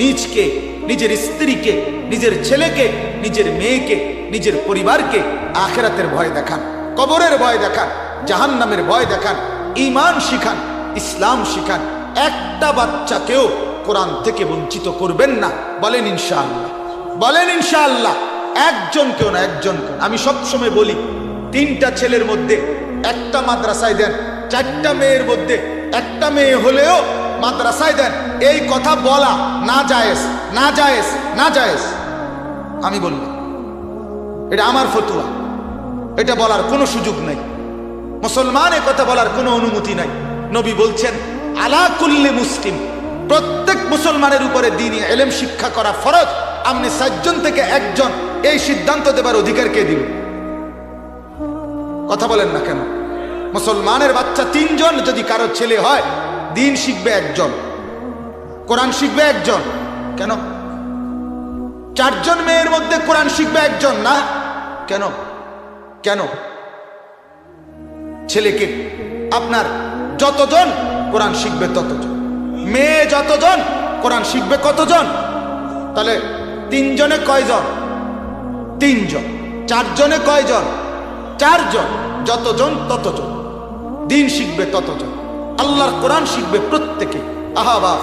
নিজকে, নিজের স্ত্রীকে, নিজের ছেলেকে, নিজের মেয়েকে, নিজের পরিবারকে আখিরাতের ভয় দেখান, কবরের ভয় দেখান, জাহান্নামের ভয় দেখান, ঈমান শিখান, ইসলাম শিখান। একটা বাচ্চাকেও কোরআন থেকে বঞ্চিত করবেন না। বলেন ইনশাআল্লাহ, বলেন ইনশাআল্লাহ। একজনকেও না, একজনকে। আমি সবসময় বলি, 3টা ছেলের মধ্যে একটা মাদ্রাসায় দেন, 4টা মেয়ের মধ্যে একটা মেয়ে হলেও মাদ্রাসায় দেন। এই কথা বলা না জায়েজ, না জায়েজ, না জায়েজ। আমি বললাম, এটা আমার ফতোয়া, এটা বলার কোনো সুযোগ নেই। মুসলমান এ কথা বলার কোনো অনুমতি নাই। নবী বলছেন, আলা কুল্লি মুসলিম, প্রত্যেক মুসলমানের উপরে দ্বীনি ইলম শিক্ষা করা ফরজ। আপনি 7 জন থেকে 1 জন এই সিদ্ধান্ত দেবার অধিকার কে দিল? কথা বলেন না কেন? মুসলমানের বাচ্চা 3 জন যদি কারো ছেলে হয়, দ্বীন শিখবে 1 জন, কোরআন শিখবে 1 জন। কেন 4 জন মেয়ের মধ্যে কোরআন শিখবে 1 জন না? কেন? কেন? ছেলেকে আপনার যতজন কোরআন শিখবে ততজন, মেয়ে যতজন কোরআন শিখবে কতজন? তাহলে 3 জনে কয়জন? 3 জন। 4 জনে কয়জন? 4 জন। যতজন ততজন, দ্বীন শিখবে ততজন, আল্লাহর কোরআন শিখবে প্রত্যেকে। আহা বাপ,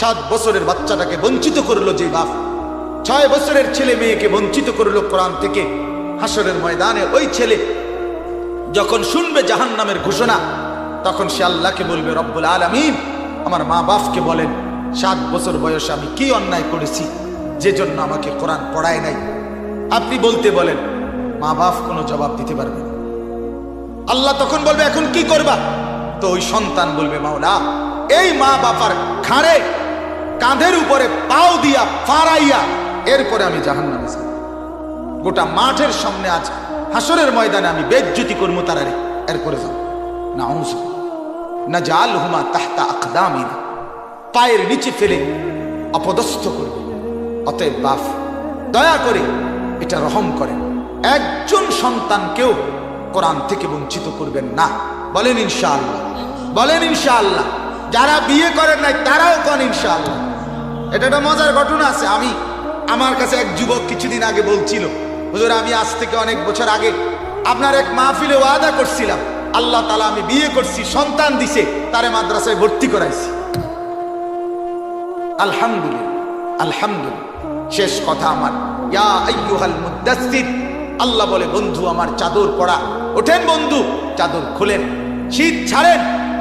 7 বছরের বাচ্চাটাকে বঞ্চিত করলো যে বাপ, 6 বছরের ছেলে মেয়েকে বঞ্চিত করলো কোরআন থেকে। হাসরের ময়দানে ওই ছেলে যখন শুনবে জাহান্নামের ঘোষণা, তখন সে আল্লাহকে বলবে, রব্বুল আলামিন, আমার মা বাপকে বলেন 7 বছর বয়সে আমি কি অন্যায় করেছি যে জন্য আমাকে কোরআন পড়ায় নাই। আপনি বলতে বলেন, মা বাপ কোনো জবাব দিতে পারবে না। আল্লাহ তখন বলবে, এখন কি করবা? তো ওই সন্তান বলবে, মাওলা, এই মা বাবার ঘাড়ে, কাঁধের উপরে পাও দিয়া ফাড়াইয়া এরপরে আমি জাহান্নামে যাব। গোটা মাঠের সামনে আজ হাসরের ময়দানে আমি বেজ্জতি করবো তারারে, এরপরে যাব। নাউজ নাজালহুমা তাহতা আকদামিনা, পায়ের নিচে ফেলে অপদস্থ করবে। অতএব বাপ, দয়া করে এটা রহম করেন, একজন সন্তানকেও কোরআন থেকে বঞ্চিত করবেন না। বলেন ইনশাআল্লাহ, বলেন ইনশাআল্লাহ। যারা বিয়ে করেন নাই তারাও করেন ইনশাআল্লাহ। এটা একটা মজার ঘটনা আছে। আমার কাছে এক যুবক কিছুদিন আগে বলছিল, হুজুর, আমি আজ থেকে অনেক বছর আগে আপনার এক মাহফিলে ওয়াদা করছিলাম, আল্লাহ তাআলা আমি বিয়ে করছি, সন্তান দিছে, তারে মাদ্রাসায় ভর্তি করাইছি। আলহামদুলিল্লাহ, আলহামদুলিল্লাহ। শেষ কথা আমার, ইয়া আইয়ুহাল মুদ্দাসসির, আল্লাহ বলে, বন্ধু আমার চাদর পরা, ওঠেন বন্ধু, চাদর খোলেন, শীত ছাড়েন,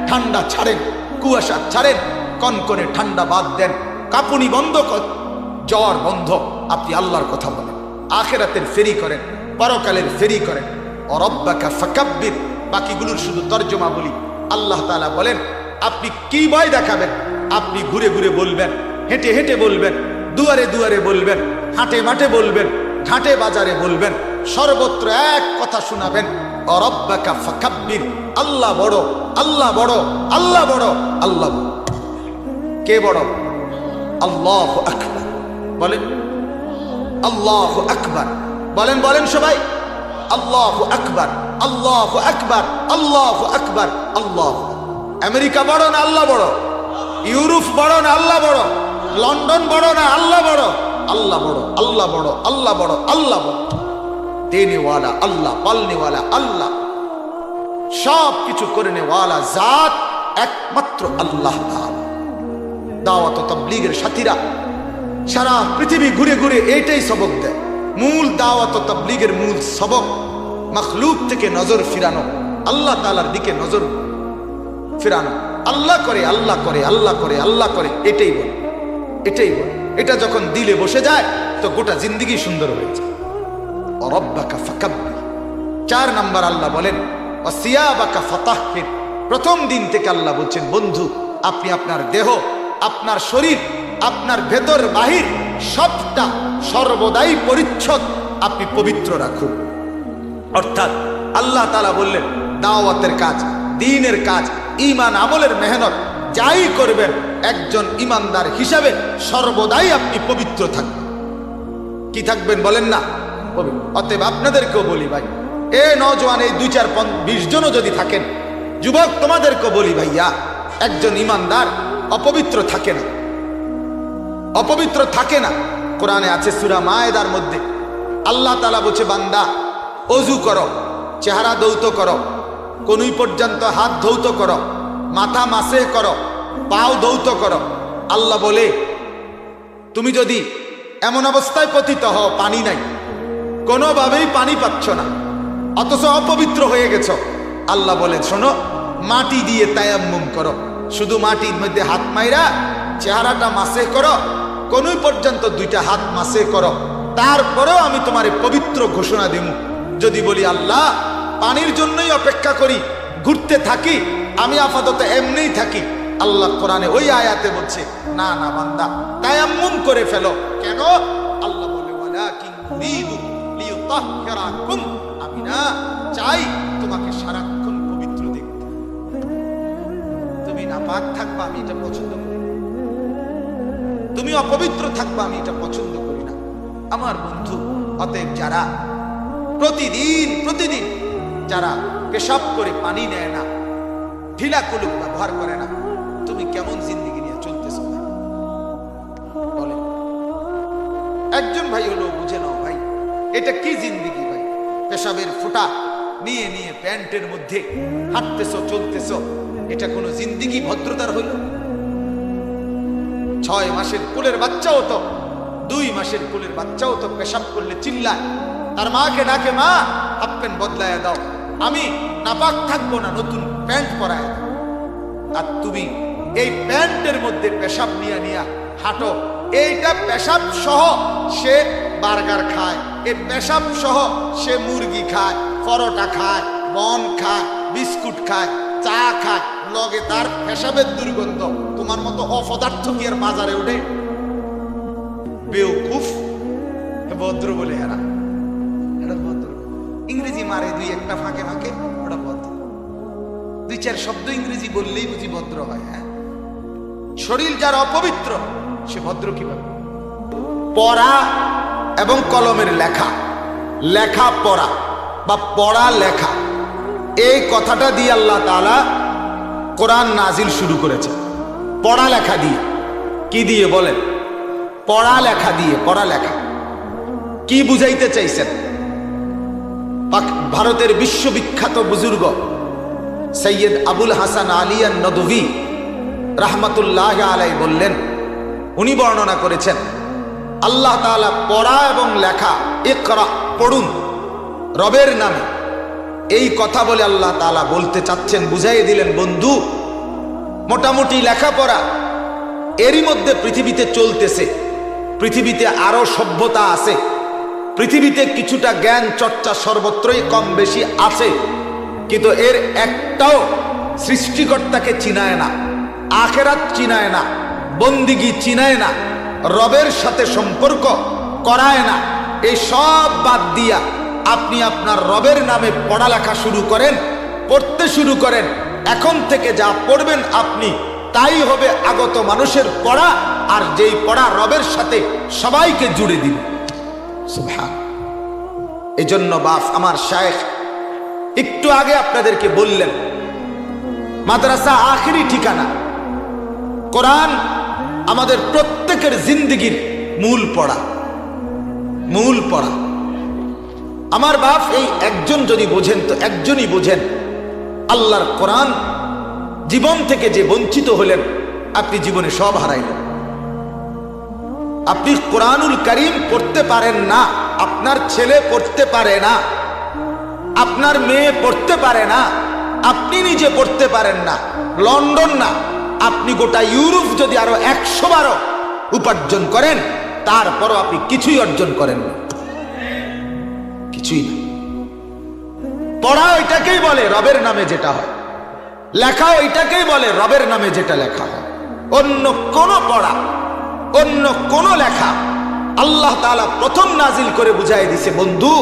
ঠান্ডা ছাড়েন, কুয়াশা ছাড়েন, কনকনে ঠান্ডা বাদ দেন, কাঁপুনি বন্ধ কর, জ্বর বন্ধ। আপনি আল্লাহর কথা বলেন, আখিরাতের ফেরি করেন, পরকালের ফেরি করেন। অরব্বাকা ফাকাব্বির, বাকিগুলোর শুধু তর্জমা বলি। আল্লাহ তাআলা বলেন, আপনি কি ভয় দেখাবেন? আপনি ঘুরে ঘুরে বলবেন, হেঁটে হেঁটে বলবেন, দুয়ারে দুয়ারে বলবেন, হাটে মাঠে বলবেন, ঘাটে বাজারে বলবেন, সর্বত্র এক কথা শোনাবেন, রাব্বাকা ফাকাব্বির, আল্লাহ বড়, আল্লাহ বড়, আল্লাহ বড়, আল্লাহ বড়। কে বড়? আল্লাহু আকবার। বলেন আল্লাহু আকবার। বলেন বলেন সবাই আল্লাহু আকবার, আল্লাহু আকবার, আল্লাহু আকবার, আল্লাহ। আমেরিকা বড় না আল্লাহ বড়? ইউরোপ বড় না আল্লাহ বড়? লন্ডন বড় না আল্লাহ বড়? আল্লাহ বড়, আল্লাহ বড়, আল্লাহ বড়, আল্লাহ বড়। দেনেওয়ালা আল্লাহ, পালনেওয়ালা আল্লাহ, সব কিছু করে নেওয়ালা জাত একমাত্র আল্লাহ তাআলা। দাওয়াত ও তাবলীগের সাথীরা সারা পৃথিবী ঘুরে ঘুরে এইটাই সবক দেয়। মূল দাওয়াত ও তাবলীগের মূল সবক মাখলুক থেকে নজর ফিরানো, আল্লাহ তাআলার দিকে নজর ফিরানো। আল্লাহ করে, আল্লাহ করে, আল্লাহ করে, আল্লাহ করে, এটাই বল, এটাই বল। এটা যখন দিলে বসে যায় তো গোটা জিন্দেগি সুন্দর হয়ে যায়। রাব্বাকা ফাকাব্বির। 4 নাম্বার আল্লাহ বলেন ওয়াসিয়াবাকা ফাতাহহির। প্রথম দিন থেকে আল্লাহ বলছেন, বন্ধু আপনি আপনার দেহ, আপনার শরীর, আপনার ভেতর বাহির সবটা সর্বদাই পরিচ্ছদ আপনি পবিত্র রাখুন। অর্থাৎ আল্লাহ তাআলা বললেন দাওয়াতের কাজ, দ্বীনের কাজ, ঈমান আমলের মেহনত যাই করবেন একজন ঈমানদার হিসাবে সর্বদাই আপনি পবিত্র থাকবেন। কি থাকবেন বলেন না? অতএব আপনাদেরকেও বলি ভাই, এ নওজোয়ান এই 2, 4, 20 জনও যদি থাকেন, যুবক তোমাদেরকেও বলি ভাইয়া, একজন ঈমানদার অপবিত্র থাকে না, অপবিত্র থাকে না। কোরআনে আছে সূরা মায়েদার মধ্যে আল্লাহ তাআলা বলছে, বান্দা ওযু করো, চেহারা ধৌত করো, কনুই পর্যন্ত হাত ধৌত করো, মাথা মাসে করো, পাও ধৌত করো। আল্লাহ বলে তুমি যদি এমন অবস্থায় পতিত হও, পানি নাই, কোনোভাবেই পানি পাচ্ছ না, অথচ অপবিত্র হয়ে গেছো, আল্লাহ বলে শোনো, মাটি দিয়ে তায়াম্মুম করো, শুধু মাটির মধ্যে হাত মাইরা চেহারাটা মাসে করো, কোনুই পর্যন্ত 2টা হাত মাসে করো, তারপরেও আমি তোমারে পবিত্র ঘোষণা দেব। যদি বলি আল্লাহ পানির জন্যই অপেক্ষা করি, ঘুরতে থাকি, আমি আপাতত এমনিই থাকি, আল্লাহ কোরআনে ওই আয়াতে বলছে না না বান্দা তায়াম্মুম করে ফেলো। কেন? আল্লাহ বলে ওয়ালাকিন ইউরিদু লিইউতাহহিরাকুম, আমি না চাই তোমাকে সারাক্ষণ পবিত্র দেখতে। তুমি নাপাক থাকবা, আমি এটা পছন্দ করি না। তুমি অপবিত্র থাকবা, আমি এটা পছন্দ করি না আমার বন্ধু। অতএব যারা প্রতিদিন যারা পেশাব করে পানি নেয় না, ঢিলা কুলুক ব্যবহার করে না, তুমি কেমন জিন্দেগি নিয়ে চলতেছ বলে? একজন ভাই হলো বুঝে নাও ভাই, এটা কি জিন্দেগি ভাই? পেশাবের ফোঁটা নিয়ে নিয়ে প্যান্টের মধ্যে হাঁটতেছ, চলতেছ, এটা কোনো জিন্দেগি ভদ্রতার হইল? 6 মাসের কোলের বাচ্চাও তো, 2 মাসের কোলের বাচ্চাও তো পেশাব করলে চিল্লায়, তার মাকে ডাকে, মা হাফ প্যান্ট বদলায় দাও, আমি নাপাক থাকবো না, নতুন প্যান্ট পরায় দাও। আর তুমি এই প্যান্টের মধ্যে পেশাব নিয়ে নিয়ে হাঁটো। এইটা পেশাব সহ সে বার্গার খায়, এই পেশাব সহ সে মুরগি খায়, পরোটা খায়, বন খায়, বিস্কুট খায়, চা খায়, লগে তার পেশাবের দুর্গন্ধ। তোমার মতো অপদার্থ কি আর বাজারে ওঠে? বেউকুফ ভদ্র বলে এরা, এটা ভদ্র। ইংরেজি মারে 2-1টা ফাঁকে ফাঁকে, ওটা ভদ্র। 2-4 শব্দ ইংরেজি বললেই বুঝি ভদ্র হয়। হ্যাঁ, শরীর যার অপবিত্র সে ভদ্র কিভাবে? পড়া এবং কলমের লেখা, লেখা পড়া বা পড়া লেখা, এই কথাটা দিয়ে আল্লাহ তাআলা কোরআন নাজিল শুরু করেছে। পড়া লেখা দিয়ে। কি দিয়ে বলেন? পড়া লেখা দিয়ে। পড়া লেখা কি বুঝাইতে চাইছেন? ভারতের বিশ্ববিখ্যাত বুজুর্গ সৈয়দ আবুল হাসান আলী আন-নদভী রাহমাতুল্লাহ আলাইহি বললেন, উনি বর্ণনা করেছেন আল্লাহ তাআলা পড়া এবং লেখা, ইকরা পড়ুন রবের নামে, এই কথা বলে আল্লাহ তাআলা বলতে চাচ্ছেন, বুঝাইয়ে দিলেন বন্ধু, মোটামুটি লেখাপড়া এরই মধ্যে পৃথিবীতে চলতেছে, পৃথিবীতে আরো সভ্যতা আছে, পৃথিবীতে কিছুটা জ্ঞান চর্চা সর্বত্রই কম বেশি আছে, কিন্তু এর একটাও সৃষ্টিকর্তাকে চিনায় না, আখেরাত চিনায় না, বন্দিগি চিনায় না, রবের সাথে সম্পর্ক করায় না। এই সব বাদ দিয়া আপনি আপনার রবের নামে পড়ালেখা শুরু করেন, পড়তে শুরু করেন। এখন থেকে যা পড়বেন আপনি, তাই হবে আগত মানুষের পড়া, আর যেই পড়া রবের সাথে সবাইকে জুড়ে দিবে। সুবহান। এই জন্য বাপ আমার শায়েখ একটু আগে আপনাদেরকে বললেন, মাদ্রাসা আখেরি ঠিকানা। কোরআন আমাদের প্রত্যেকের জিন্দেগির মূল পড়া, মূল পড়া। আমার বাপ এই একজন যদি বোঝেন তো একজনই বোঝেন, আল্লাহর কোরআন জীবন থেকে যে বঞ্চিত হলেন, আপনি জীবনে সব হারাইলেন। আপনি কোরআনুল কারীম পড়তে পারেন না, আপনার ছেলে পড়তে পারে না, আপনার মেয়ে পড়তে পারে না, আপনি নিজে পড়তে পারেন না। লন্ডন না, আপনি গোটা ইউরোপ যদি আরো 100 বারও উপার্জন করেন, তারপরও আপনি কিছুই অর্জন করেন না, কিছুই না। পড়া ওইটাকেই বলে রবের নামে যেটা হয়, লেখা ওইটাকেই বলে রবের নামে যেটা লেখা হয়। অন্য কোন পড়া, অন্য কোন লেখা আল্লাহ তাআলা প্রথম নাজিল করে বুঝাই দিছে, বন্ধু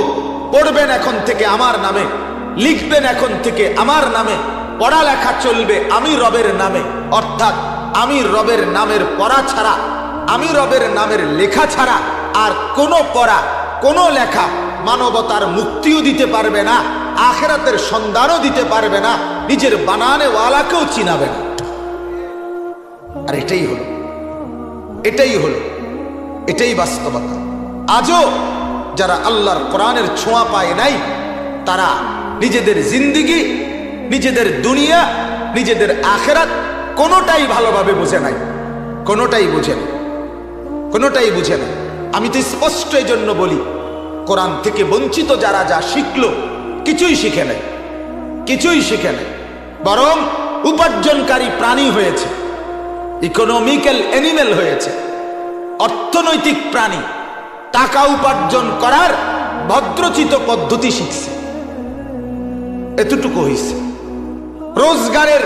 পড়বেন এখন থেকে আমার নামে, লিখবেন এখন থেকে আমার নামে, পড়ালেখা চলবে আমি রবের নামে। অর্থাৎ আমি রবের নামের পড়া ছাড়া, আমি রবের নামের লেখা ছাড়া আর কোনো পড়া, কোনো লেখা মানবতার মুক্তিও দিতে পারবে না, আখিরাতের সন্ধানও দিতে পারবে না, নিজের বানানে ওয়ালাকেও চিনাবে না। আর এটাই হলো, এটাই হলো, এটাই বাস্তবতা। আজও যারা আল্লাহর কোরআনের ছোঁয়া পায় নাই, তারা নিজেদের জিন্দেগি, নিজেদের দুনিয়া, নিজেদের আখিরাত কোনোটাই ভালোভাবে বুঝে নাই, কোনোটাই বুঝে না, কোনোটাই বুঝে না। আমি তো স্পষ্ট এই জন্য বলি, কোরআন থেকে বঞ্চিত যারা যা শিখলো, কিছুই শিখে নাই, কিছুই শিখে নাই, বরং উপার্জনকারী প্রাণী হয়েছে, ইকোনমিক্যাল অ্যানিমেল হয়েছে, অর্থনৈতিক প্রাণী। টাকা উপার্জন করার ভদ্রচিত পদ্ধতি শিখছে, এতটুকু হয়েছে। রোজগারের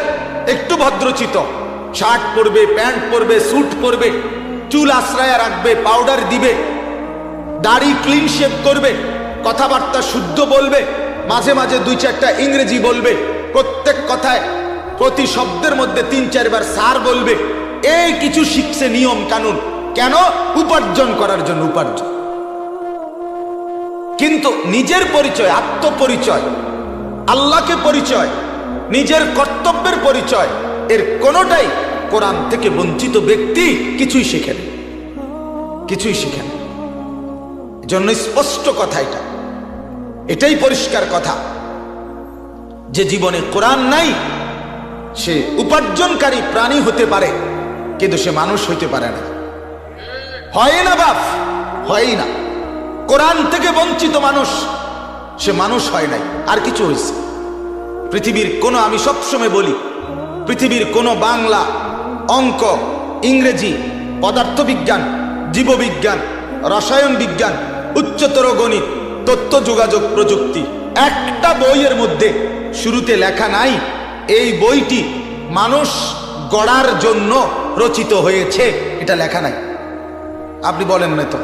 একটু ভদ্রচিত, শার্ট পরবে, প্যান্ট পরবে, স্যুট পরবে, চুল আশ্রয় রাখবে, পাউডার দিবে, দাড়ি ক্লিন শেভ করবে, কথাবার্তা শুদ্ধ বলবে, মাঝে মাঝে 2-4টা ইংরেজি বলবে, প্রত্যেক কথায় প্রতি শব্দের মধ্যে 3-4 বার স্যার বলবে। এই কিছু শিখছে নিয়ম কানুন, কেন? উপার্জন করার জন্য, উপার্জন। কিন্তু নিজের পরিচয়, আত্মপরিচয়, আল্লাহকে পরিচয়, নিজের কর্তব্যের পরিচয়, এর কোনোটাই কোরআন থেকে বঞ্চিত ব্যক্তি কিছুই শিখেন, কিছুই শিখেন। জন্য স্পষ্ট কথা এটা, এটাই পরিষ্কার কথা যে জীবনে কোরআন নাই, সে উপার্জনকারী প্রাণী হতে পারে, কিন্তু সে মানুষ হইতে পারে না। হয় না বাপ, হয় না। কোরআন থেকে বঞ্চিত মানুষ, সে মানুষ হয় নাই, আর কিছু হয়েছে। পৃথিবীর কোনো, আমি সবসময় বলি, পৃথিবীর কোনো বাংলা, অঙ্ক, ইংরেজি, পদার্থবিজ্ঞান, জীববিজ্ঞান, রসায়ন বিজ্ঞান, উচ্চতর গণিত, তথ্য যোগাযোগ প্রযুক্তি, একটা বইয়ের মধ্যে শুরুতে লেখা নাই এই বইটি মানুষ গড়ার জন্য রচিত হয়েছে, এটা লেখা নাই। আপনি বলেন না তো,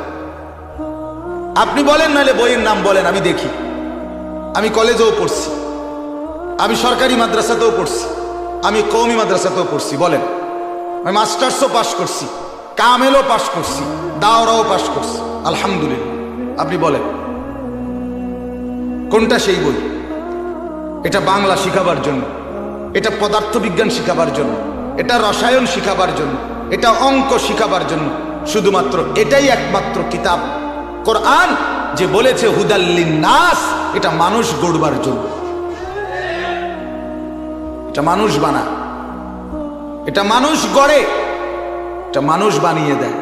আপনি বলেন, নাহলে বইয়ের নাম বলেন, আমি দেখি। আমি কলেজেও পড়ছি, আমি সরকারি মাদ্রাসাতেও পড়ছি, আমি কওমি মাদ্রাসাতেও পড়ছি, বলেন। আমি মাস্টার্সও পাশ করছি, কামেলও পাশ করছি, দাওরাও পাশ করছি, আলহামদুলিল্লাহ। আপনি বলেন কোনটা সেই বই? এটা বাংলা শিখাবার জন্য, এটা পদার্থবিজ্ঞান শিখাবার জন্য, এটা রসায়ন শিখাবার জন্য, এটা অঙ্ক শিখাবার জন্য, শুধুমাত্র এটাই একমাত্র কিতাব কোরআন যে বলেছে হুদাল্লিন নাস, এটা মানুষ গড়বার জন্য। এটা মানুষ বানায়, এটা মানুষ গড়ে, এটা মানুষ বানিয়ে দেয়।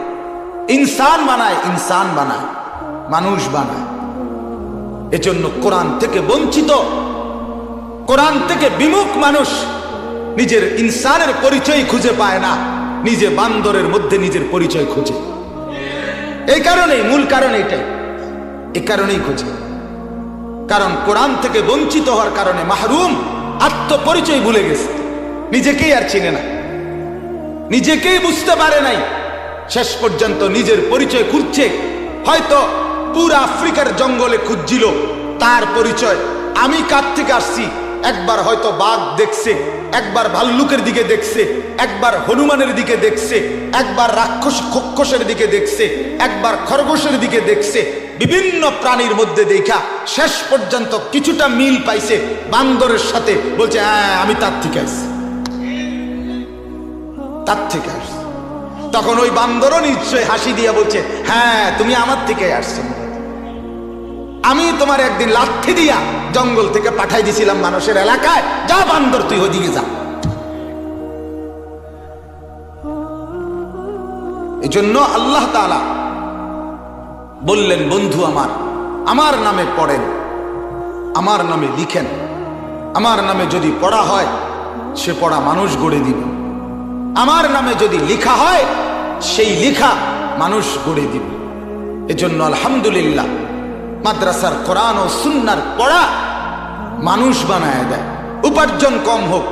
ইনসান বানায়, ইনসান বানায়, মানুষ বানায়। এজন্য কোরআন থেকে বঞ্চিত, কোরআন থেকে বিমুখ মানুষ নিজের ইনসানের পরিচয় খুঁজে পায় না, নিজে বান্দরের মধ্যে নিজের পরিচয় খুঁজে। এই কারণেই, মূল কারণ এটাই, এই কারণেই খুঁজে। কারণ কোরআন থেকে বঞ্চিত হওয়ার কারণে মাহরুম, আত্মপরিচয় ভুলে গেছে, নিজেকেই আর চিনে না, নিজেকেই বুঝতে পারে নাই। শেষ পর্যন্ত নিজের পরিচয় খুঁজছে, হয়তো পুরো আফ্রিকার জঙ্গলে খুঁজছিল, তার পরিচয়। আমি কার থেকে আসছি, একবার হয়তো বাঘ দেখছে, একবার ভাল্লুকের দিকে দেখছে, একবার হনুমানের দিকে দেখছে, একবার খচ্খসের দিকে দেখছে, একবার খরগোশের দিকে দেখছে। বিভিন্ন প্রাণীর মধ্যে দেখা শেষ পর্যন্ত কিছুটা মিল পাইছে বান্দরের সাথে, বলছে হ্যাঁ আমি তার থেকে আসছি, তার থেকে আসছি। তখন ওই বান্দরও নিশ্চয় হাসি দিয়া বলছে হ্যাঁ তুমি আমার থেকে আসছো, আমি তোমার একদিন লাঠি দিয়া জঙ্গল থেকে পাঠাই দিছিলাম মানুষের এলাকায়, যা বান্দর তুই ওদিকে যা। এই জন্য আল্লাহ তাআলা বললেন বন্ধু আমার নামে পড়েন, আমার নামে লিখেন। আমার নামে যদি পড়া হয় সে পড়া মানুষ গড়ে দিবে, আমার নামে যদি লেখা হয় সেই লেখা মানুষ গড়ে দিবে। এজন্য আলহামদুলিল্লাহ মাদ্রাসার কোরআন ও সুন্নাহর পড়া মানুষ বানায় দেয়। উপার্জন কম হোক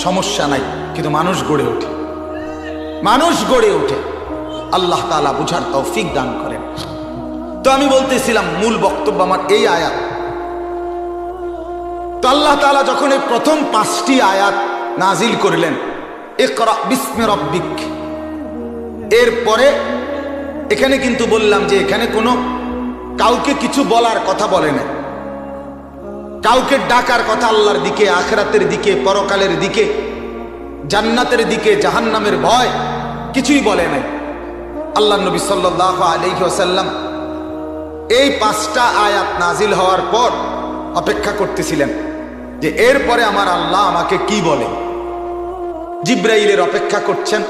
সমস্যা নাই, কিন্তু মানুষ গড়ে ওঠে, মানুষ গড়ে ওঠে। আল্লাহ তাআলা বুঝার তৌফিক দান করেন। তো আমি বলতেছিলাম মূল বক্তব্য আমার এই আয়াত। তো আল্লাহ তাআলা যখন এই প্রথম 5টি আয়াত নাজিল করলেন, ইকরা বিসমি রাব্বিক, এরপরে এখানে কিন্তু বললাম যে এখানে কোনো কাউকে কিছু বলার কথা বলে না, কাউকে ডাকার কথা আল্লাহর দিকে, আখিরাতের দিকে, পরকালের দিকে, জান্নাতের দিকে, জাহান্নামের ভয় কিছুই বলে নাই। আল্লাহ নবী সাল্লাল্লাহু আলাইহি ওয়াসাল্লাম এই 5টা আয়াত নাজিল হওয়ার পর অপেক্ষা করতেছিলেন যে এরপরে আমার আল্লাহ আমাকে কি বলে। জিব্রাইলের অপেক্ষা করছেন,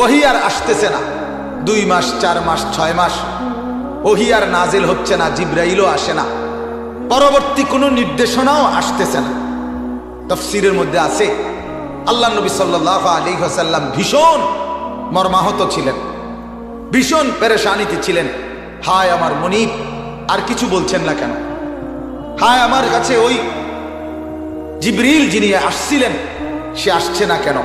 ওহী আর আসতেছে না। 2 মাস, 4 মাস, 6 মাস ওহী আর নাজিল হচ্ছে না, জিব্রাইলও আসে না, পরবর্তী কোনো নির্দেশনাও আসতেছে না। তাফসীরের মধ্যে আছে আল্লাহ নবী সাল্লাল্লাহু আলাইহি ওয়াসাল্লাম ভীষণ মর্মাহত ছিলেন, ভীষণ পেরেশানিতে ছিলেন। হায় আমার মুনিব, আর কিছু বলছেন না কেন? হায় আমার কাছে ওই জিবরিল যিনি আসছিলেন সে আসছে না কেন?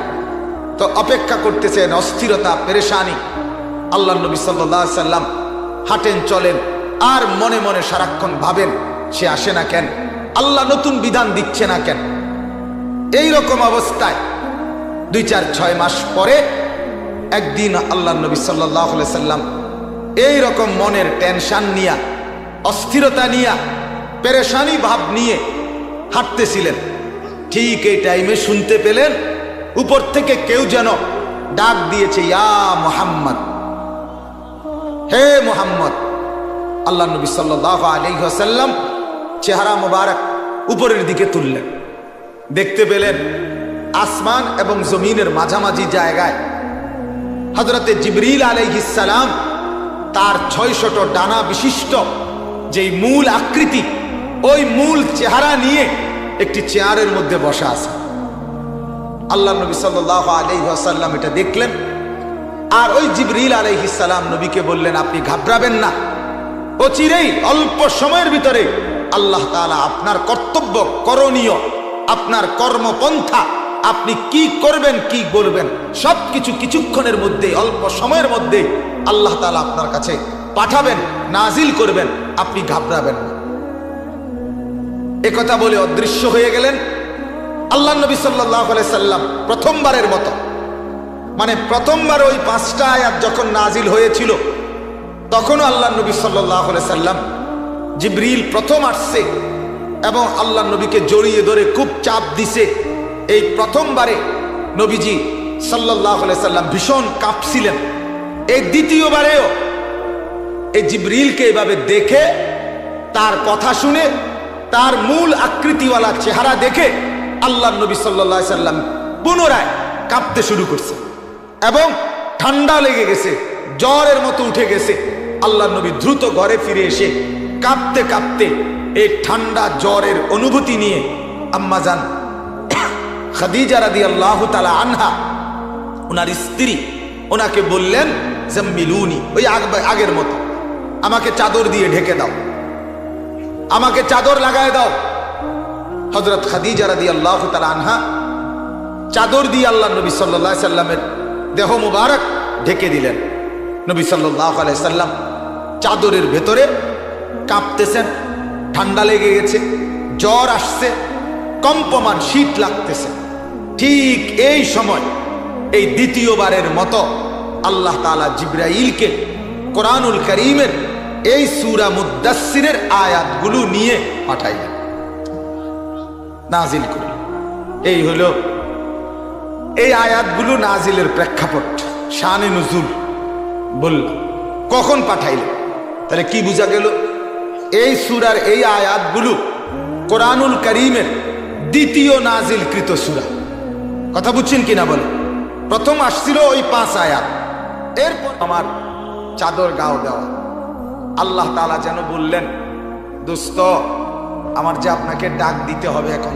তো অপেক্ষা করতেছেন, অস্থিরতা, পেরেশানি। আল্লাহ নবী সাল্লাল্লাহু আলাইহি ওয়াসাল্লাম হাঁটেন, চলেন, আর মনে মনে সারাক্ষণ ভাবেন সে আসে না কেন, আল্লাহ নতুন বিধান দিচ্ছে না কেন। এই রকম অবস্থায় 2, 4, 6 মাস পরে একদিন আল্লাহ নবী সাল্লাল্লাহু আলাইহি ওয়াসাল্লাম এই রকম মনের টেনশন নিয়ে, অস্থিরতা নিয়ে, পেরেশানি ভাব নিয়ে হাঁটতেছিলেন। ঠিক এই টাইমে শুনতে পেলেন উপর থেকে কেউ যেন ডাক দিয়েছে, ইয়া মুহাম্মদ, হে মুহাম্মদ। আল্লাহ নবী সাল্লাল্লাহু আলাইহি ওয়াসাল্লাম চেহারা মোবারক উপরের দিকে তুললেন, দেখতে পেলেন আসমান এবং জমিনের মাঝামাঝি জায়গায় হযরতে জিবরিল আলাইহিস সালাম তার 600 ডানা বিশিষ্ট যেই মূল আকৃতি, ওই মূল চেহারা নিয়ে একটি চেয়ারের মধ্যে বসা আছে। আল্লাহ নবী সাল্লাল্লাহু আলাইহি ওয়াসাল্লাম এটা দেখলেন, আর ওই জিবরিল আলাইহিস সালাম নবীকে বললেন, আপনি ঘাবড়াবেন না, অচিরেই অল্প সময়ের ভিতরে আল্লাহ তাআলা আপনার কর্তব্য, করণীয়, আপনার কর্মপন্থা, আপনি কি করবেন, কি বলবেন, সবকিছু কিছুক্ষণের মধ্যে, অল্প সময়ের মধ্যে আল্লাহ তাআলা আপনার কাছে পাঠাবেন, নাজিল করবেন, আপনি ঘাবড়াবেন না। একথা বলে অদৃশ্য হয়ে গেলেন। আল্লাহ নবী সাল্লাল্লাহু আলাইহি সাল্লাম প্রথমবারের মতো, মানে প্রথমবার ওই 5টা আয়াত যখন নাজিল হয়েছিল তখনও আল্লাহ নবী সাল্লাল্লাহু আলাইহি সাল্লাম, জিবরিল প্রথম আসছে এবং আল্লাহ নবীকে জড়িয়ে ধরে খুব চাপ দিছে। এই প্রথমবারে নবীজি সাল্লাল্লাহু আলাইহি সাল্লাম ভীষণ কাঁপছিলেন। এই দ্বিতীয়বারেও এই জিবরিলকে এভাবে দেখে, তার কথা শুনে, তার মূল আকৃতিওয়ালা চেহারা দেখে আল্লাহ নবী সাল্লাল্লাহু আলাইহি সাল্লাম পুনরায় কাঁপতে শুরু করছে এবং ঠান্ডা লেগে গেছে, জ্বরের মতো উঠে গেছে। আল্লাহ নবী দ্রুত ঘরে ফিরে এসে কাঁপতে কাঁপতে এই ঠান্ডা জ্বরের অনুভূতি নিয়ে আম্মাজান খাদিজা রাদিয়াল্লাহু তাআলা আনহা, ওনার স্ত্রী, ওনাকে বললেন, জাম্মিলুনি, ওই আগের মতো, আমাকে চাদর দিয়ে ঢেকে দাও, আমাকে চাদর লাগায় দাও। হযরত খাদিজা রাদিয়াল্লাহু তাআলা আনহা চাদর দিয়ে আল্লাহ নবী সাল্লাল্লাহু আলাইহি সাল্লামের দেহ মুবারক ঢেকে দিলেন। নবী সাল্লাল্লাহু আলাইহি সাল্লাম চাদরের ভেতরে কাঁপতেছেন, ঠান্ডা লেগে গেছে, জ্বর আসছে, কম্পমান শীত লাগতেছে। ঠিক এই সময় এই দ্বিতীয়বারের মতো আল্লাহ তাআলা জিবরাইলকে কোরআনুল কারীমের এই সূরা মুদ্দাসসিরের আয়াতগুলো নিয়ে পাঠাইলেন, নাজিল করলেন। এই হলো এই আয়াতগুলো নাজিলের প্রেক্ষাপট, শানে নুজুল বলল। কখন পাঠাইলেন? তাহলে কি বোঝা গেল? এই সূরার এই আয়াতগুলো কোরআনুল কারীমের দ্বিতীয় নাজিলকৃত সূরা। কথা বুঝছেন কিনা বলে? প্রথম আসছিল ওই 5 আয়াত, এরপর আমার চাদর গাও দেওয়া। আল্লাহ তাআলা যেন বললেন, দোস্ত আমার যে আপনাকে ডাক দিতে হবে, এখন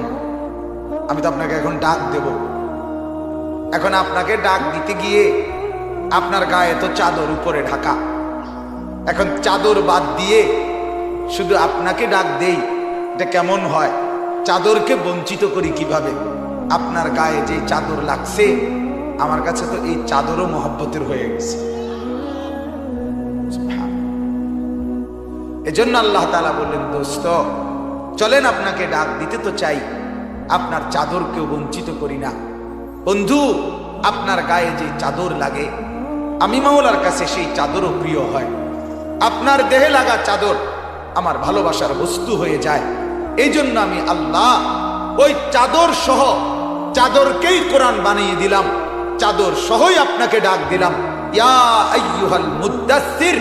আমি তো আপনাকে এখন ডাক দেব। এখন আপনাকে ডাক দিতে গিয়ে আপনার গায়ে তো চাদর উপরে ঢাকা, এখন চাদর বাদ দিয়ে শুধু আপনাকে ডাক দেই, এটা কেমন হয়? চাদরকে বঞ্চিত করি কিভাবে? আপনার গায়ে যে চাদর লাগছে, আমার কাছে তো এই চাদরও মহব্বতের হয়ে গেছে। এজন্য আল্লাহ তাআলা বললেন, দোস্ত চলেন আপনাকে ডাক দিতে তো চাই, আপনার চাদরকেও বঞ্চিত করি না। বন্ধু, আপনার গায়ে যে চাদর লাগে, আমি মাওলার কাছে সেই চাদরও প্রিয় হয়। আপনার দেহে লাগা চাদর আমার ভালোবাসার বস্তু হয়ে যায়। এই জন্য আমি আল্লাহ ওই চাদর সহ, চাদরকেই কোরআন বানিয়ে দিলাম, চাদর সহই আপনাকে ডাক দিলাম, ইয়া আইয়ুহাল মুদ্দাসসির,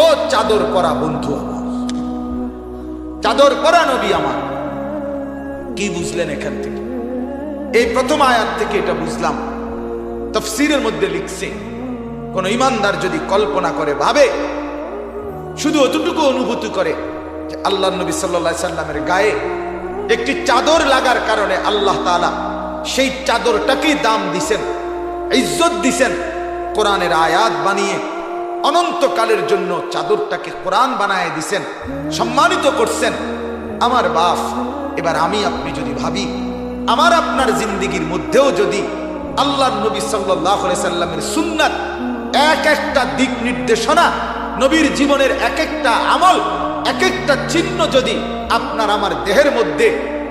ও চাদর পরা বন্ধু আমার, চাদর পরা নবী আমার। কি বুঝলেন এখান থেকে? এই প্রথম আয়াত থেকে এটা বুঝলাম। তাফসীরের মধ্যে লিখছে, কোন ইমানদার যদি কল্পনা করে ভাবে, শুধু অতটুকু অনুভূতি করে যে আল্লাহর নবী সাল্লাল্লাহু আলাইহি সাল্লামের গায়ে একটি চাদর লাগার কারণে আল্লাহ তাআলা সেই চাদরটাকেই দাম দিছেন, ইজ্জত দিছেন, কোরআনের আয়াত বানিয়ে অনন্তকালের জন্য চাদরটাকে কোরআন বানায় দিছেন, সম্মানিত করছেন। আমার বাপ, এবার আমি আপনি যদি ভাবি, আমার আপনার জিন্দেগির মধ্যেও যদি আল্লাহর নবী সাল্লাল্লাহু আলাইহি সাল্লামের সুন্নাত, এক একটা দিক নির্দেশনা, নবীর জীবনের এক একটা আমল, এক একটা চিহ্ন যদি আপনার আমার দেহের মধ্যে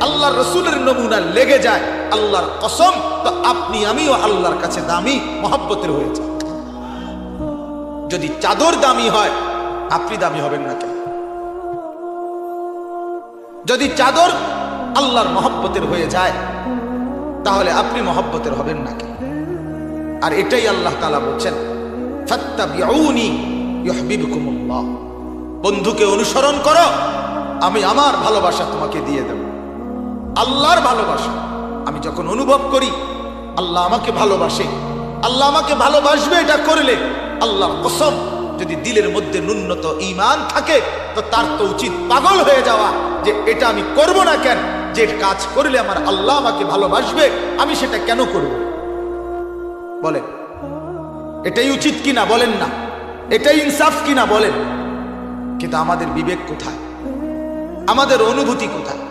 আল্লাহর রাসূলের নমুনা লেগে যায়, আল্লাহর কসম, তো আপনি আমিও আল্লাহর কাছে দামি, মহব্বতের হয়ে যায়। যদি চাদর দামি হয়, আপনি দামি হবেন না কেন? যদি চাদর আল্লাহর মহব্বতের হয়ে যায়, তাহলে আপনি মহব্বতের হবেন না কেন? আর এটাই আল্লাহ তাআলা বলছেন, ফাত্তাবিউনি ইউহিব্বুকুমুল্লাহ, বন্ধুকে অনুসরণ করো, আমি আমার ভালোবাসা তোমাকে দিয়ে দেব। আল্লাহর ভালোবাসা আমি যখন অনুভব করি, আল্লাহ আমাকে ভালোবাসে, আল্লাহ আমাকে ভালোবাসবে, এটা করলে আল্লাহর কসম, যদি দিলের মধ্যে ন্যূনত ঈমান থাকে, তো তার তো উচিত পাগল হয়ে যাওয়া যে এটা আমি করব না কেন, যে কাজ করলে আমার আল্লাহ আমাকে ভালোবাসবে, আমি সেটা কেন করব? বলেন, এটাই উচিত কিনা? বলেন না, এটাই ইনসাফ কিনা? বলেন। কিন্তু আমাদের বিবেক কোথায়? আমাদের অনুভূতি কোথায়?